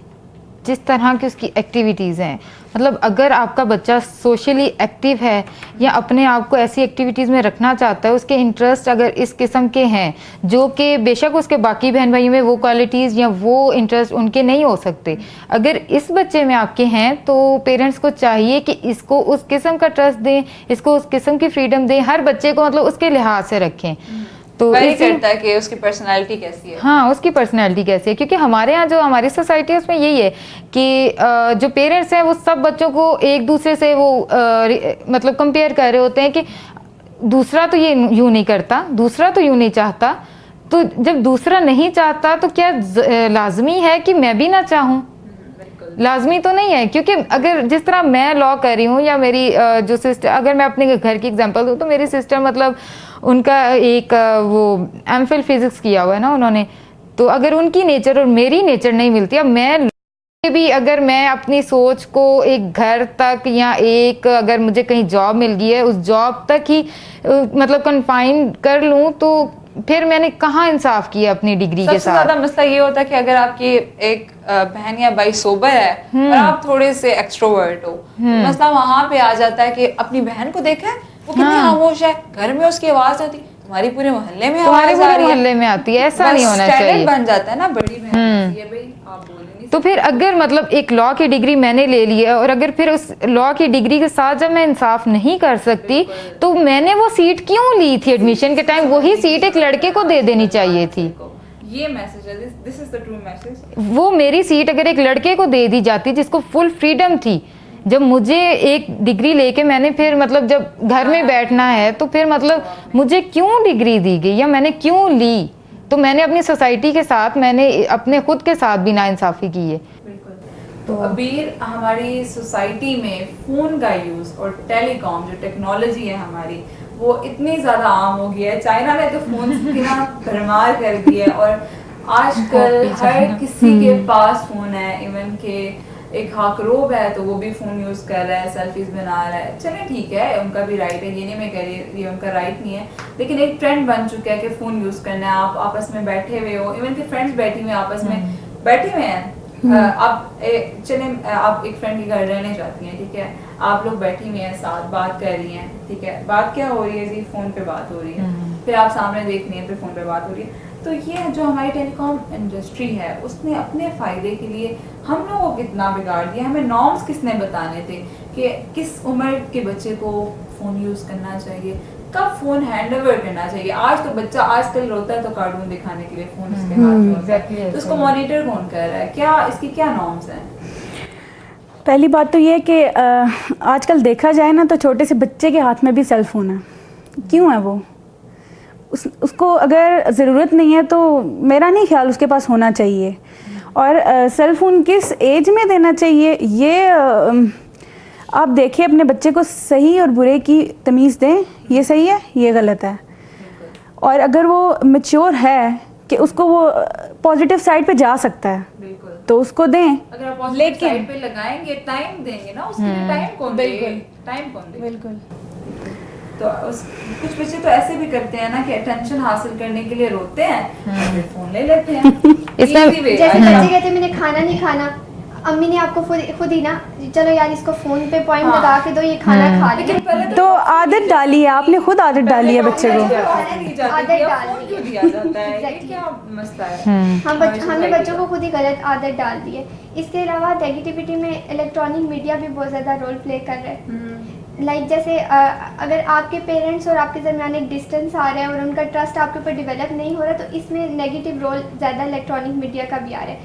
जिस तरह की उसकी एक्टिविटीज़ हैं। मतलब अगर आपका बच्चा सोशली एक्टिव है या अपने आप को ऐसी एक्टिविटीज़ में रखना चाहता है, उसके इंटरेस्ट अगर इस किस्म के हैं जो कि बेशक उसके बाकी बहन भाइयों में वो क्वालिटीज़ या वो इंटरेस्ट उनके नहीं हो सकते, अगर इस बच्चे में आपके हैं तो पेरेंट्स को चाहिए कि इसको उस किस्म का ट्रस्ट दें, इसको उस किस्म की फ्रीडम दें, हर बच्चे को मतलब उसके लिहाज से रखें। तो वही इसी करता है कि उसकी पर्सनालिटी कैसी है। हाँ, उसकी पर्सनैलिटी कैसी है, क्योंकि हमारे यहाँ जो हमारी सोसाइटी है उसमें यही है कि जो पेरेंट्स हैं वो सब बच्चों को एक दूसरे से वो मतलब कंपेयर कर रहे होते हैं कि दूसरा तो ये यूँ नहीं करता, दूसरा तो यूँ नहीं चाहता, तो जब दूसरा नहीं चाहता तो क्या लाजमी है कि मैं भी ना चाहूँ? लाजमी तो नहीं है, क्योंकि अगर जिस तरह मैं लॉ कर रही हूँ या मेरी जो सिस्टर, अगर मैं अपने घर की एग्जांपल दूँ तो मेरी सिस्टर मतलब उनका एक वो एमफिल फिजिक्स किया हुआ है ना उन्होंने, तो अगर उनकी नेचर और मेरी नेचर नहीं मिलती, अब मैं भी अगर मैं अपनी सोच को एक घर तक या एक अगर मुझे कहीं जॉब मिल गई है उस जॉब तक ही मतलब कन्फाइन कर लूँ, तो फिर मैंने कहाँ इंसाफ किया अपनी डिग्री के सबसे साथ। ज्यादा मसला ये होता है कि अगर आपकी एक बहन या भाई सोबर है और आप थोड़े से एक्सट्रोवर्ट हो, तो मसला वहां पे आ जाता है कि अपनी बहन को देखा है वो कितनी खामोश है, घर में उसकी आवाज होती, तुम्हारी पूरे मोहल्ले में तुम्हारे आवाज आ पूरे रही है, मोहल्ले में आती है, ऐसा बस नहीं होना स्टैंडर्ड चाहिए। बन जाता है ना बड़ी बहन ये भाई आप बोल नहीं तो फिर अगर मतलब एक लॉ की डिग्री मैंने ले ली है और अगर फिर उस लॉ की डिग्री के साथ जब मैं इंसाफ नहीं कर सकती तो मैंने वो सीट क्यों ली थी एडमिशन के टाइम? वही सीट एक लड़के को दे देनी चाहिए थी। ये मैसेज है, this is the true message. वो मेरी सीट अगर एक लड़के को दे दी जाती जिसको फुल फ्रीडम थी, जब मुझे एक डिग्री लेके मैंने फिर मतलब जब घर में बैठना है तो फिर मतलब मुझे क्यों डिग्री दी गई या मैंने क्यों ली? तो मैंने अपनी सोसाइटी के साथ, मैंने अपने खुद के साथ भी नाइंसाफी की है। तो अबीर, हमारी सोसाइटी में फ़ोन का यूज़ और टेलीकॉम जो टेक्नोलॉजी है हमारी वो इतनी ज़्यादा आम हो गया है। चाइना ने तो फ़ोन की ना भरमार कर दी है और आजकल हर किसी के पास फ़ोन है। इवन के एक हाकरोब है तो वो भी फ़ोन यूज़ कर रहा है, सेल्फीज बना रहा है। चले ठीक है, उनका भी राइट है, ये नहीं मैं कह रही ये उनका राइट नहीं है, लेकिन एक ट्रेंड बन चुका है कि फ़ोन यूज़ करना है। आप आपस में बैठे हुए हो, इवन के फ्रेंड्स बैठी हुए आपस में बैठे हुए हैं, आप चले आप एक फ्रेंड के घर रहने जाती हैं, ठीक है, आप लोग बैठी हुई हैं साथ बात कर रही हैं, ठीक है, बात क्या हो रही है जी? फ़ोन पे बात हो रही है, फिर आप सामने देख रही हैं फिर फ़ोन पे बात हो रही है। तो ये जो हमारी टेलीकॉम इंडस्ट्री है उसने अपने फ़ायदे के लिए हम लोगों को कितना बिगाड़ दिया। हमें नॉर्म्स किसने बताने थे कि किस उम्र के बच्चे को फ़ोन यूज़ करना चाहिए, कब फ़ोन हैंड ओवर करना चाहिए। आज तो बच्चा आजकल रोता है तो कार्टून दिखाने के लिए फ़ोन उसके हाथ में होता है, तो उसको मॉनिटर कौन कर रहा है? क्या इसकी क्या नॉर्म्स हैं? पहली बात तो ये है कि आजकल देखा जाए ना तो छोटे से बच्चे के हाथ में भी सेल फ़ोन है। क्यों है वो? उसको अगर ज़रूरत नहीं है तो मेरा नहीं ख्याल उसके पास होना चाहिए। और सेल फ़ोन किस एज में देना चाहिए ये आप देखिए, अपने बच्चे को सही और बुरे की तमीज़ दें, ये सही है ये गलत है। और अगर वो मैच्योर है कि उसको वो पॉजिटिव साइड पे जा सकता है तो उसको दें। अगर आप पॉजिटिव साइड पे लगाएंगे, टाइम देंगे ना उसके लिए, टाइम कौन देगा? टाइम कौन देगा? बिल्कुल। तो कुछ बच्चे तो ऐसे भी करते हैं ना कि अटेंशन हासिल करने के लिए रोते हैं फिर फोन ले लेते हैं। जैसे बच्चे कहते हैं मैंने खाना नहीं खाना, अम्मी ने आपको खुद ही ना चलो यार इसको फोन पे पॉइंट लगा के दो, ये खाना खा ले। तो आदत डाली है आपने, खुद आदत डाली है बच्चे को। हमने बच्चों को खुद ही गलत आदत डाल दी है। इसके अलावा नेगेटिविटी में इलेक्ट्रॉनिक मीडिया भी बहुत ज़्यादा रोल प्ले कर रहा है। लाइक जैसे अगर आपके पेरेंट्स और आपके दरमियान एक डिस्टेंस आ रहा है और उनका ट्रस्ट आपके ऊपर डेवलप नहीं हो रहा, तो इसमें नेगेटिव रोल ज़्यादा इलेक्ट्रॉनिक मीडिया का भी आ रहा है।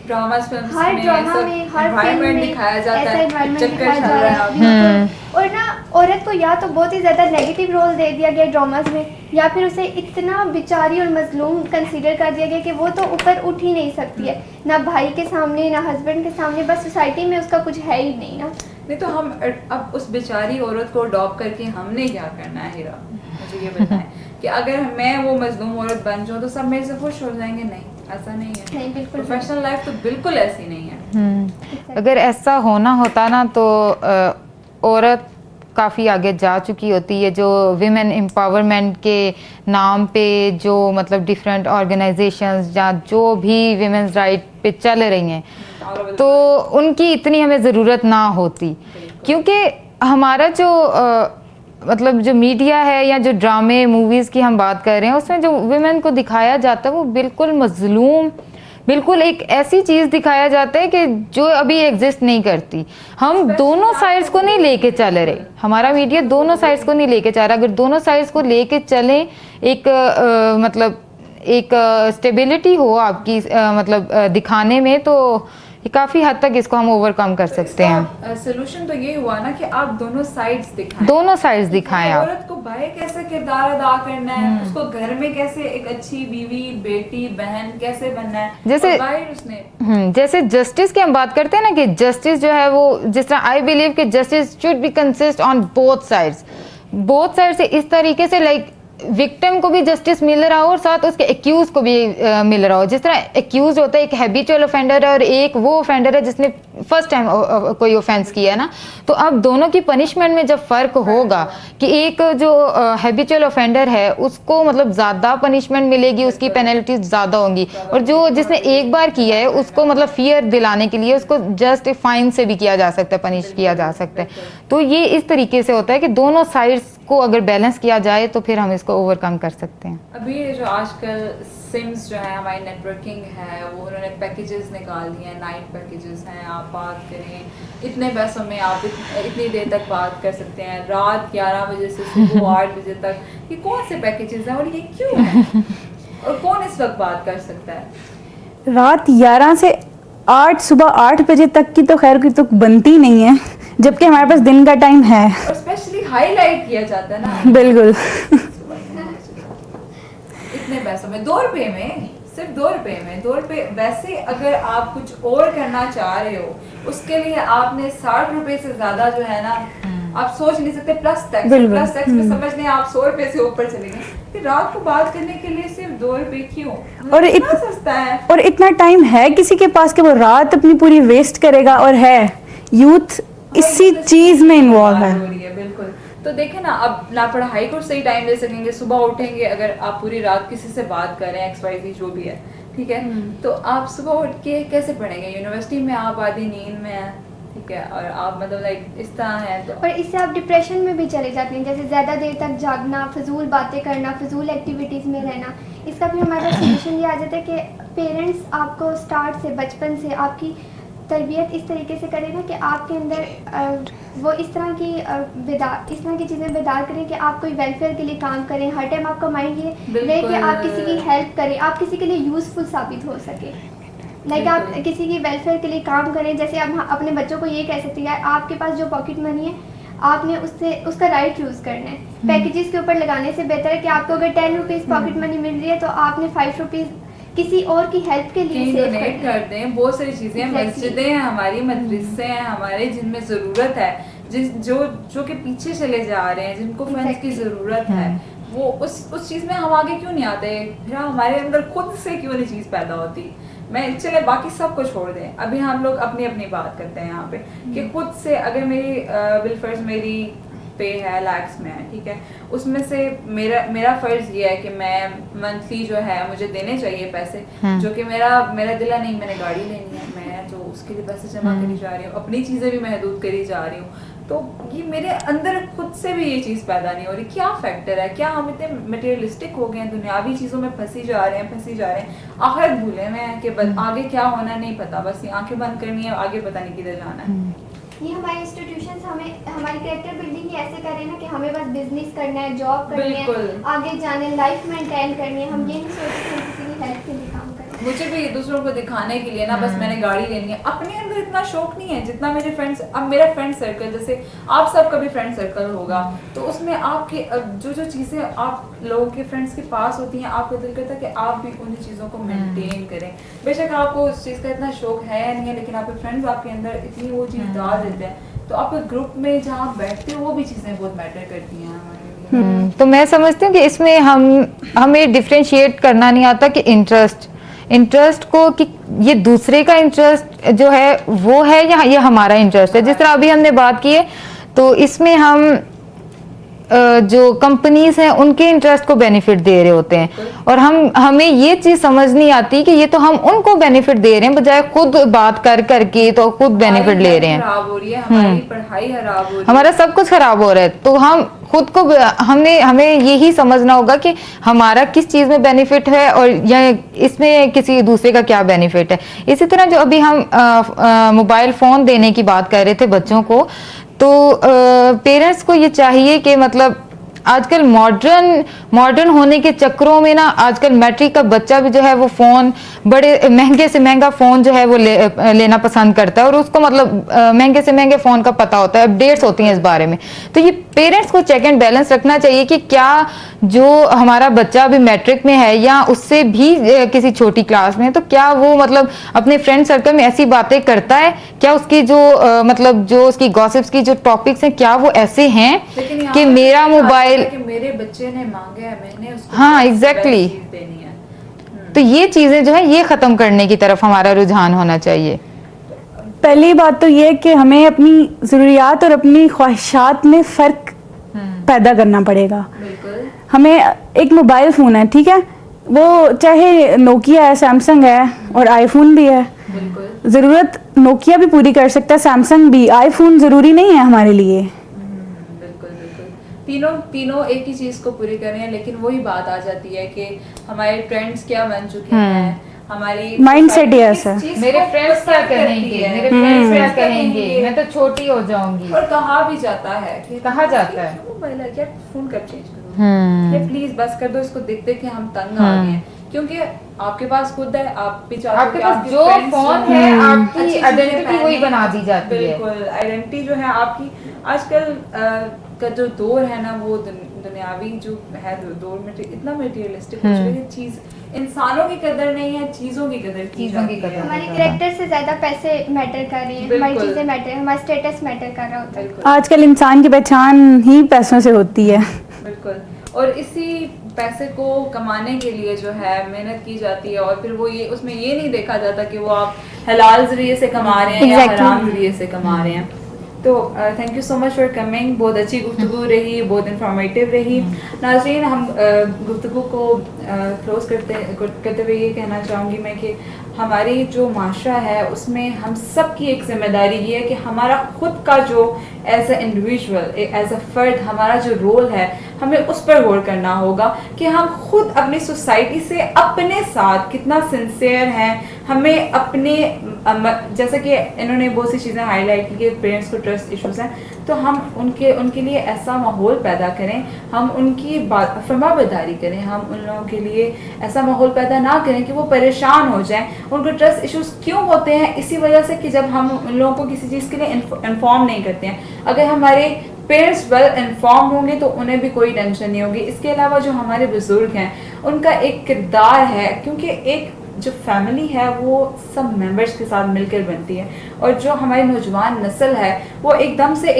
हर ड्रामा में, हर फिल्म में ऐसा एनवायरनमेंट दिखाया जा रहा है। और ना औरत को या तो बहुत ही ज़्यादा नेगेटिव रोल दे दिया गया ड्रामाज में, या फिर उसे इतना बेचारी और मजलूम कंसीडर कर दिया गया कि वो तो ऊपर उठ ही नहीं सकती है, ना भाई के सामने ना हस्बैंड के सामने, बस सोसाइटी में उसका कुछ है ही नहीं ना। नहीं तो हम अब उस बेचारी औरत को अडॉप्ट करके हमने क्या करना है? हीरा, मुझे ये बताएं कि अगर मैं वो मजलूम औरत बन जाऊँ तो सब मेरे से खुश हो जाएंगे? नहीं, ऐसा नहीं है। नहीं, बिल्कुल प्रोफेशनल लाइफ तो बिल्कुल ऐसी नहीं है। अगर ऐसा होना होता ना तो औरत काफ़ी आगे जा चुकी होती है। जो विमेन एम्पावरमेंट के नाम पे जो मतलब डिफरेंट ऑर्गेनाइजेशंस या जो भी विमेंस राइट पे चल रही हैं तो उनकी इतनी हमें ज़रूरत ना होती, क्योंकि हमारा जो मतलब जो मीडिया है या जो ड्रामे मूवीज़ की हम बात कर रहे हैं उसमें जो विमेन को दिखाया जाता है वो बिल्कुल मजलूम, बिल्कुल एक ऐसी चीज़ दिखाया जाता है कि जो अभी एग्जिस्ट नहीं करती। हम दोनों साइड्स को नहीं लेके चल रहे, हमारा मीडिया दोनों साइड्स को नहीं लेके चल रहा। अगर दोनों साइड्स को लेके चलें एक मतलब एक स्टेबिलिटी हो आपकी मतलब दिखाने में, तो काफ़ी हद तक इसको हम ओवरकम कर सकते हैं। सोल्यूशन तो ये हुआ ना कि आप दोनों साइड्स दिखाएं, दोनों साइड्स दिखाएं आप। औरत को भाई कैसे किरदार अदा करना है, उसको घर में कैसे एक अच्छी बीवी, बेटी, बहन कैसे बनना है, जैसे और बाहर उसने जैसे जस्टिस की हम बात करते हैं ना, कि जस्टिस जो है वो जिस तरह आई बिलीव कि justice should be consist on both sides से, इस तरीके से लाइक विक्टिम को भी जस्टिस मिल रहा हो और साथ उसके एक्यूज को भी मिल रहा हो। जिस तरह एक्यूज होता है एक हैबिचुअल ऑफेंडर है और एक वो ऑफेंडर है जिसने फर्स्ट टाइम कोई ऑफेंस किया है ना, तो अब दोनों की पनिशमेंट में जब फर्क होगा कि एक जो हैबिचुअल ऑफेंडर है उसको मतलब ज़्यादा पनिशमेंट मिलेगी, उसकी पेनल्टीज ज़्यादा होंगी, और जो जिसने एक बार किया है उसको मतलब फियर दिलाने के लिए उसको जस्ट फाइन से भी किया जा सकता है, पनिश किया जा सकता है। तो ये इस तरीके से होता है कि दोनों साइड्स को अगर बैलेंस किया जाए तो फिर हम इसको ओवरकम कर सकते हैं। अभी जो आजकल सिम्स जो है हमारी नेटवर्किंग है, वो उन्होंने पैकेजेस निकाल दिए हैं, नाइट पैकेजेस हैं, आप बात करें इतने पैसों में आप इतनी देर तक बात कर सकते हैं, रात 11 बजे से सुबह 8 बजे तक। ये कौन से पैकेजेस हैं और ये क्यों है और कौन इस वक्त बात कर सकता है? रात 11 से 8 सुबह 8 बजे तक की तो खैर कोई तो बनती नहीं है, जबकि हमारे पास दिन का टाइम है। और स्पेशली हाईलाइट किया जाता है ना बिल्कुल। इतने पैसों में, 2 रुपए में, सिर्फ 2 रुपए में, 2 रुपए। वैसे अगर आप कुछ और करना चाह रहे हो उसके लिए आपने 60 रुपए से ज्यादा जो है ना आप सोच नहीं सकते, प्लस टैक्स में समझ लें आप 100 रुपए से ऊपर चले गए। फिर रात को बात करने के लिए सिर्फ 2 रुपए क्यों? और इतना सस्ता है, और इतना टाइम है किसी के पास कि वो रात अपनी पूरी वेस्ट करेगा, और है यूथ इसी चीज में इन्वॉल्व है। बिल्कुल। तो देखें ना, अब ना पढ़ाई को सही टाइम दे सकेंगे, सुबह उठेंगे, अगर आप पूरी रात किसी से बात कर रहे हैं XYZ जो भी है, ठीक है, तो आप सुबह उठ के कैसे पढ़ेंगे? यूनिवर्सिटी में आप आधी नींद में हैं, ठीक है, और आप मतलब लाइक इस तरह है, तो और इससे आप डिप्रेशन में भी चले जाते हैं, जैसे ज़्यादा देर तक जागना, फजूल बातें करना, फजूल एक्टिविटीज़ में रहना। इसका भी हमारे पास सोल्यूशन ये आ जाता है कि पेरेंट्स आपको स्टार्ट से, बचपन से आपकी तरबियत इस तरीके से करें ना कि आपके अंदर वो इस तरह की चीज़ें बेदार करें कि आप कोई वेलफेयर के लिए काम करें। हर टाइम आपका माइंड ये रहे कि आप किसी की हेल्प करें, आप किसी के लिए यूज़फुल साबित हो सके। लाइक आप किसी की वेलफेयर के लिए काम करें। जैसे आप अपने बच्चों को ये कह सकते हैं आपके पास जो पॉकेट मनी है आपने उसका राइट यूज़ करना है। पैकेजेस के ऊपर लगाने से बेहतर है कि आपको अगर 10 रुपीज़ पॉकेट मनी मिल रही है तो आपने 5 रुपीज़ किसी और की हेल्प के लिए डोनेट कर दें। बहुत सारी चीजें हैं, मस्जिदें हैं हमारी, मदरसे हैं हमारे, जिनमें जरूरत है, जो के पीछे चले जा रहे हैं, जिनको फंड्स की जरूरत है, वो उस चीज में हम आगे क्यों नहीं आते? फिर हमारे अंदर खुद से क्यों नहीं चीज पैदा होती? मैं चले बाकी सब को छोड़ दें, अभी हम लोग अपनी अपनी बात करते हैं यहाँ पे कि खुद से अगर मेरी बिलफर्ज मेरी पे है लैक्स में है, ठीक है, उसमें से मेरा फर्ज ये है कि मैं मंथली जो है मुझे देने चाहिए पैसे, जो कि मेरा दिला नहीं, मैंने गाड़ी लेनी है, मैं जो उसके लिए पैसे जमा करी जा रही हूँ, अपनी चीज़ें भी महदूद करी जा रही हूँ, तो ये मेरे अंदर खुद से भी ये चीज़ पैदा नहीं हो रही। क्या फैक्टर है? क्या हम इतने मटेरियलिस्टिक हो गए हैं, दुनियावी चीज़ों में फंसी जा रहे हैं, आखिरत भूले हुए हैं कि आगे क्या होना नहीं पता, बस ये आंखें बंद करनी है, आगे पता नहीं किधर जाना है। ये हमारे इंस्टीट्यूशंस हमें हमारी कैरेक्टर बिल्डिंग ही ऐसे करें ना कि हमें बस बिजनेस करना है, जॉब करनी है, आगे जाने, लाइफ मेंटेन करनी है। हम ये नहीं सोचते कि किसी की हेल्प के लिए काम करें। मुझे भी दूसरों को दिखाने के लिए ना बस मैंने गाड़ी लेनी है, अपने अंदर इतना शौक नहीं है जितना मेरे फ्रेंड्स। अब मेरा फ्रेंड सर्कल, जैसे आप सबका भी फ्रेंड सर्कल होगा, तो उसमें आपके जो चीज़ें आप लोगों के फ्रेंड्स के पास होती हैं, आपको दिल करता है कि आप भी उन चीज़ों को मेंटेन करें। बेशक आपको उस चीज़ का इतना शौक है या नहीं है, लेकिन आपके फ्रेंड्स आपके अंदर इतनी वो चीज़ डाल देते हैं, तो आपके ग्रुप में जहाँ बैठते हो वो भी चीज़ें बहुत मैटर करती हैं हमारे लिए। तो मैं समझती हूँ कि इसमें हमें डिफ्रेंशिएट करना नहीं आता कि इंटरेस्ट को, कि ये दूसरे का इंटरेस्ट जो है वो है या ये हमारा इंटरेस्ट है। जिस तरह अभी हमने बात की है, तो इसमें हम जो कंपनीज हैं उनके इंटरेस्ट को बेनिफिट दे रहे होते हैं, और हमें ये चीज समझ नहीं आती कि ये तो हम उनको बेनिफिट दे रहे हैं, बजाय खुद बात करके तो खुद बेनिफिट ले रहे हैं। खराब हो रही है हमारी पढ़ाई, खराब हो रही है, हमारा सब कुछ खराब हो रहा है। तो हम खुद को हमें यही समझना होगा कि हमारा किस चीज में बेनिफिट है और या इसमें किसी दूसरे का क्या बेनिफिट है। इसी तरह जो अभी हम मोबाइल फोन देने की बात कर रहे थे बच्चों को, तो पेरेंट्स को ये चाहिए कि मतलब आजकल मॉडर्न होने के चक्करों में ना आजकल मैट्रिक का बच्चा भी जो है वो फोन, बड़े महंगे से महंगा फोन जो है वो लेना पसंद करता है, और उसको मतलब महंगे से महंगे फोन का पता होता है, अपडेट्स होती हैं इस बारे में। तो ये पेरेंट्स को चेक एंड बैलेंस रखना चाहिए कि क्या जो हमारा बच्चा अभी मैट्रिक में है या उससे भी किसी छोटी क्लास में, तो क्या वो मतलब अपने फ्रेंड सर्कल में ऐसी बातें करता है, क्या उसकी जो मतलब जो उसकी गॉसिप्स की जो टॉपिक्स हैं क्या वो ऐसे हैं कि मेरा मोबाइल, कि मेरे बच्चे ने मांगा है, मैंने उसको हाँ एग्जैक्टली, देनी है। तो ये चीजें जो है ये खत्म करने की तरफ हमारा रुझान होना चाहिए। पहली बात तो ये कि हमें अपनी ज़रूरियात और अपनी ख्वाहिशात में फ़र्क पैदा करना पड़ेगा। हमें एक मोबाइल फ़ोन है, ठीक है, वो चाहे नोकिया है, सैमसंग है और आईफोन भी है, ज़रूरत नोकिया भी पूरी कर सकता है, सैमसंग भी, आईफोन ज़रूरी नहीं है हमारे लिए। तीनों एक ही चीज को पूरी कर रहे हैं, लेकिन वही बात आ जाती है कि हमारे ट्रेंड्स क्या बन चुके हैं, हमारी माइंडसेट ही ऐसा है। मेरे फ्रेंड्स क्या कहेंगे, मेरे फ्रेंड्स क्या कहेंगे, मैं तो छोटी हो जाऊंगी। और कहा भी जाता है कि कहा जाता है मोबाइल है क्या, फोन कब चेंज करूं, या प्लीज बस कर दो इसको, देखते कि हम तंग आ गए हैं। क्योंकि आपके पास खुद है, आप भी चाहते आपके पास जो फोन है आपकी आइडेंटिटी वही बना दी जाती है। बिल्कुल, आइडेंटिटी जो है आपकी आजकल का जो दौर है ना, वो दुनियावी जो है दौर में इतना मटेरियलिस्टिक हो चुका है, चीज इंसानों की कदर नहीं है, चीजों की कदर की जाती है। हमारे कैरेक्टर से ज्यादा पैसे मैटर कर रही हैं, हमारी चीजें मैटर, हमारा स्टेटस मैटर कर रहा होता है। आजकल इंसान की पहचान ही पैसों से होती है। बिल्कुल, और इसी पैसे को कमाने के लिए जो है मेहनत की जाती है, और फिर वो ये उसमें ये नहीं देखा जाता कि वो आप हलाल जरिए से कमा रहे हैं या हराम जरिए से कमा रहे हैं। तो thank you so much for coming, बहुत अच्छी गुफ्तगू रही, बहुत इंफॉर्मेटिव रही। नाज़रीन, हम गुफ्तगू को क्लोज करते हुए ये कहना चाहूँगी मैं कि हमारी जो माशरा है उसमें हम सब की एक जिम्मेदारी ये है कि हमारा खुद का जो as a individual, as a फर्द हमारा जो रोल है, हमें उस पर गौर करना होगा कि हम खुद अपनी सोसाइटी से अपने साथ कितना सिंसियर हैं। हमें अपने जैसा कि इन्होंने बहुत सी चीज़ें हाईलाइट की कि पेरेंट्स को ट्रस्ट इश्यूज़ हैं, तो हम उनके लिए ऐसा माहौल पैदा करें, हम उनकी फरमाबरदारी करें, हम उन लोगों के लिए ऐसा माहौल पैदा ना करें कि वो परेशान हो जाएं। उनको ट्रस्ट इश्यूज़ क्यों होते हैं? इसी वजह से कि जब हम उन लोगों को किसी चीज़ के लिए इन्फॉर्म नहीं करते हैं। अगर हमारे पेरेंट्स वेल इन्फॉर्म होंगे तो उन्हें भी कोई टेंशन नहीं होगी। इसके अलावा जो हमारे बुजुर्ग हैं उनका एक किरदार है, क्योंकि एक जो फैमिली है वो सब मेंबर्स के साथ मिलकर बनती है, और जो हमारी नौजवान नस्ल है वो एकदम से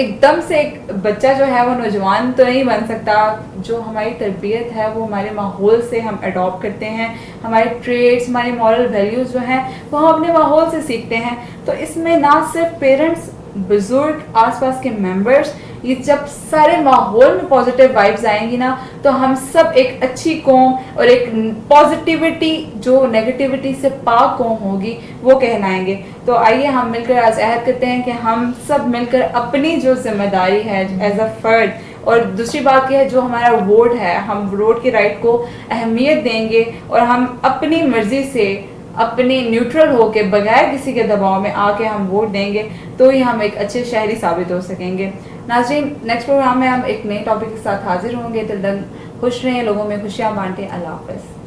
एक बच्चा जो है वो नौजवान तो नहीं बन सकता। जो हमारी तरबियत है वो हमारे माहौल से हम अडॉप्ट करते हैं, हमारे ट्रेड्स, हमारी मॉरल वैल्यूज़ जो हैं वो हम अपने माहौल से सीखते हैं। तो इसमें ना सिर्फ पेरेंट्स, बुजुर्ग, आसपास के मेंबर्स, ये जब सारे माहौल में पॉजिटिव वाइब्स आएंगी ना, तो हम सब एक अच्छी कौम और एक पॉजिटिविटी जो नेगेटिविटी से पाक कौम होगी वो कहलाएंगे। तो आइए हम मिलकर आज अहद करते हैं कि हम सब मिलकर अपनी जो जिम्मेदारी है एज अ फर्द, और दूसरी बात यह है जो हमारा वोट है, हम वोट के राइट को अहमियत देंगे और हम अपनी मर्जी से अपने न्यूट्रल हो के बगैर किसी के दबाव में आके हम वोट देंगे, तो ही हम एक अच्छे शहरी साबित हो सकेंगे। नाज़रीन, नेक्स्ट प्रोग्राम में हम एक नए टॉपिक के साथ हाजिर होंगे। टिल देन खुश रहें, लोगों में खुशियाँ बांटें। अल्लाह हाफ़िज़।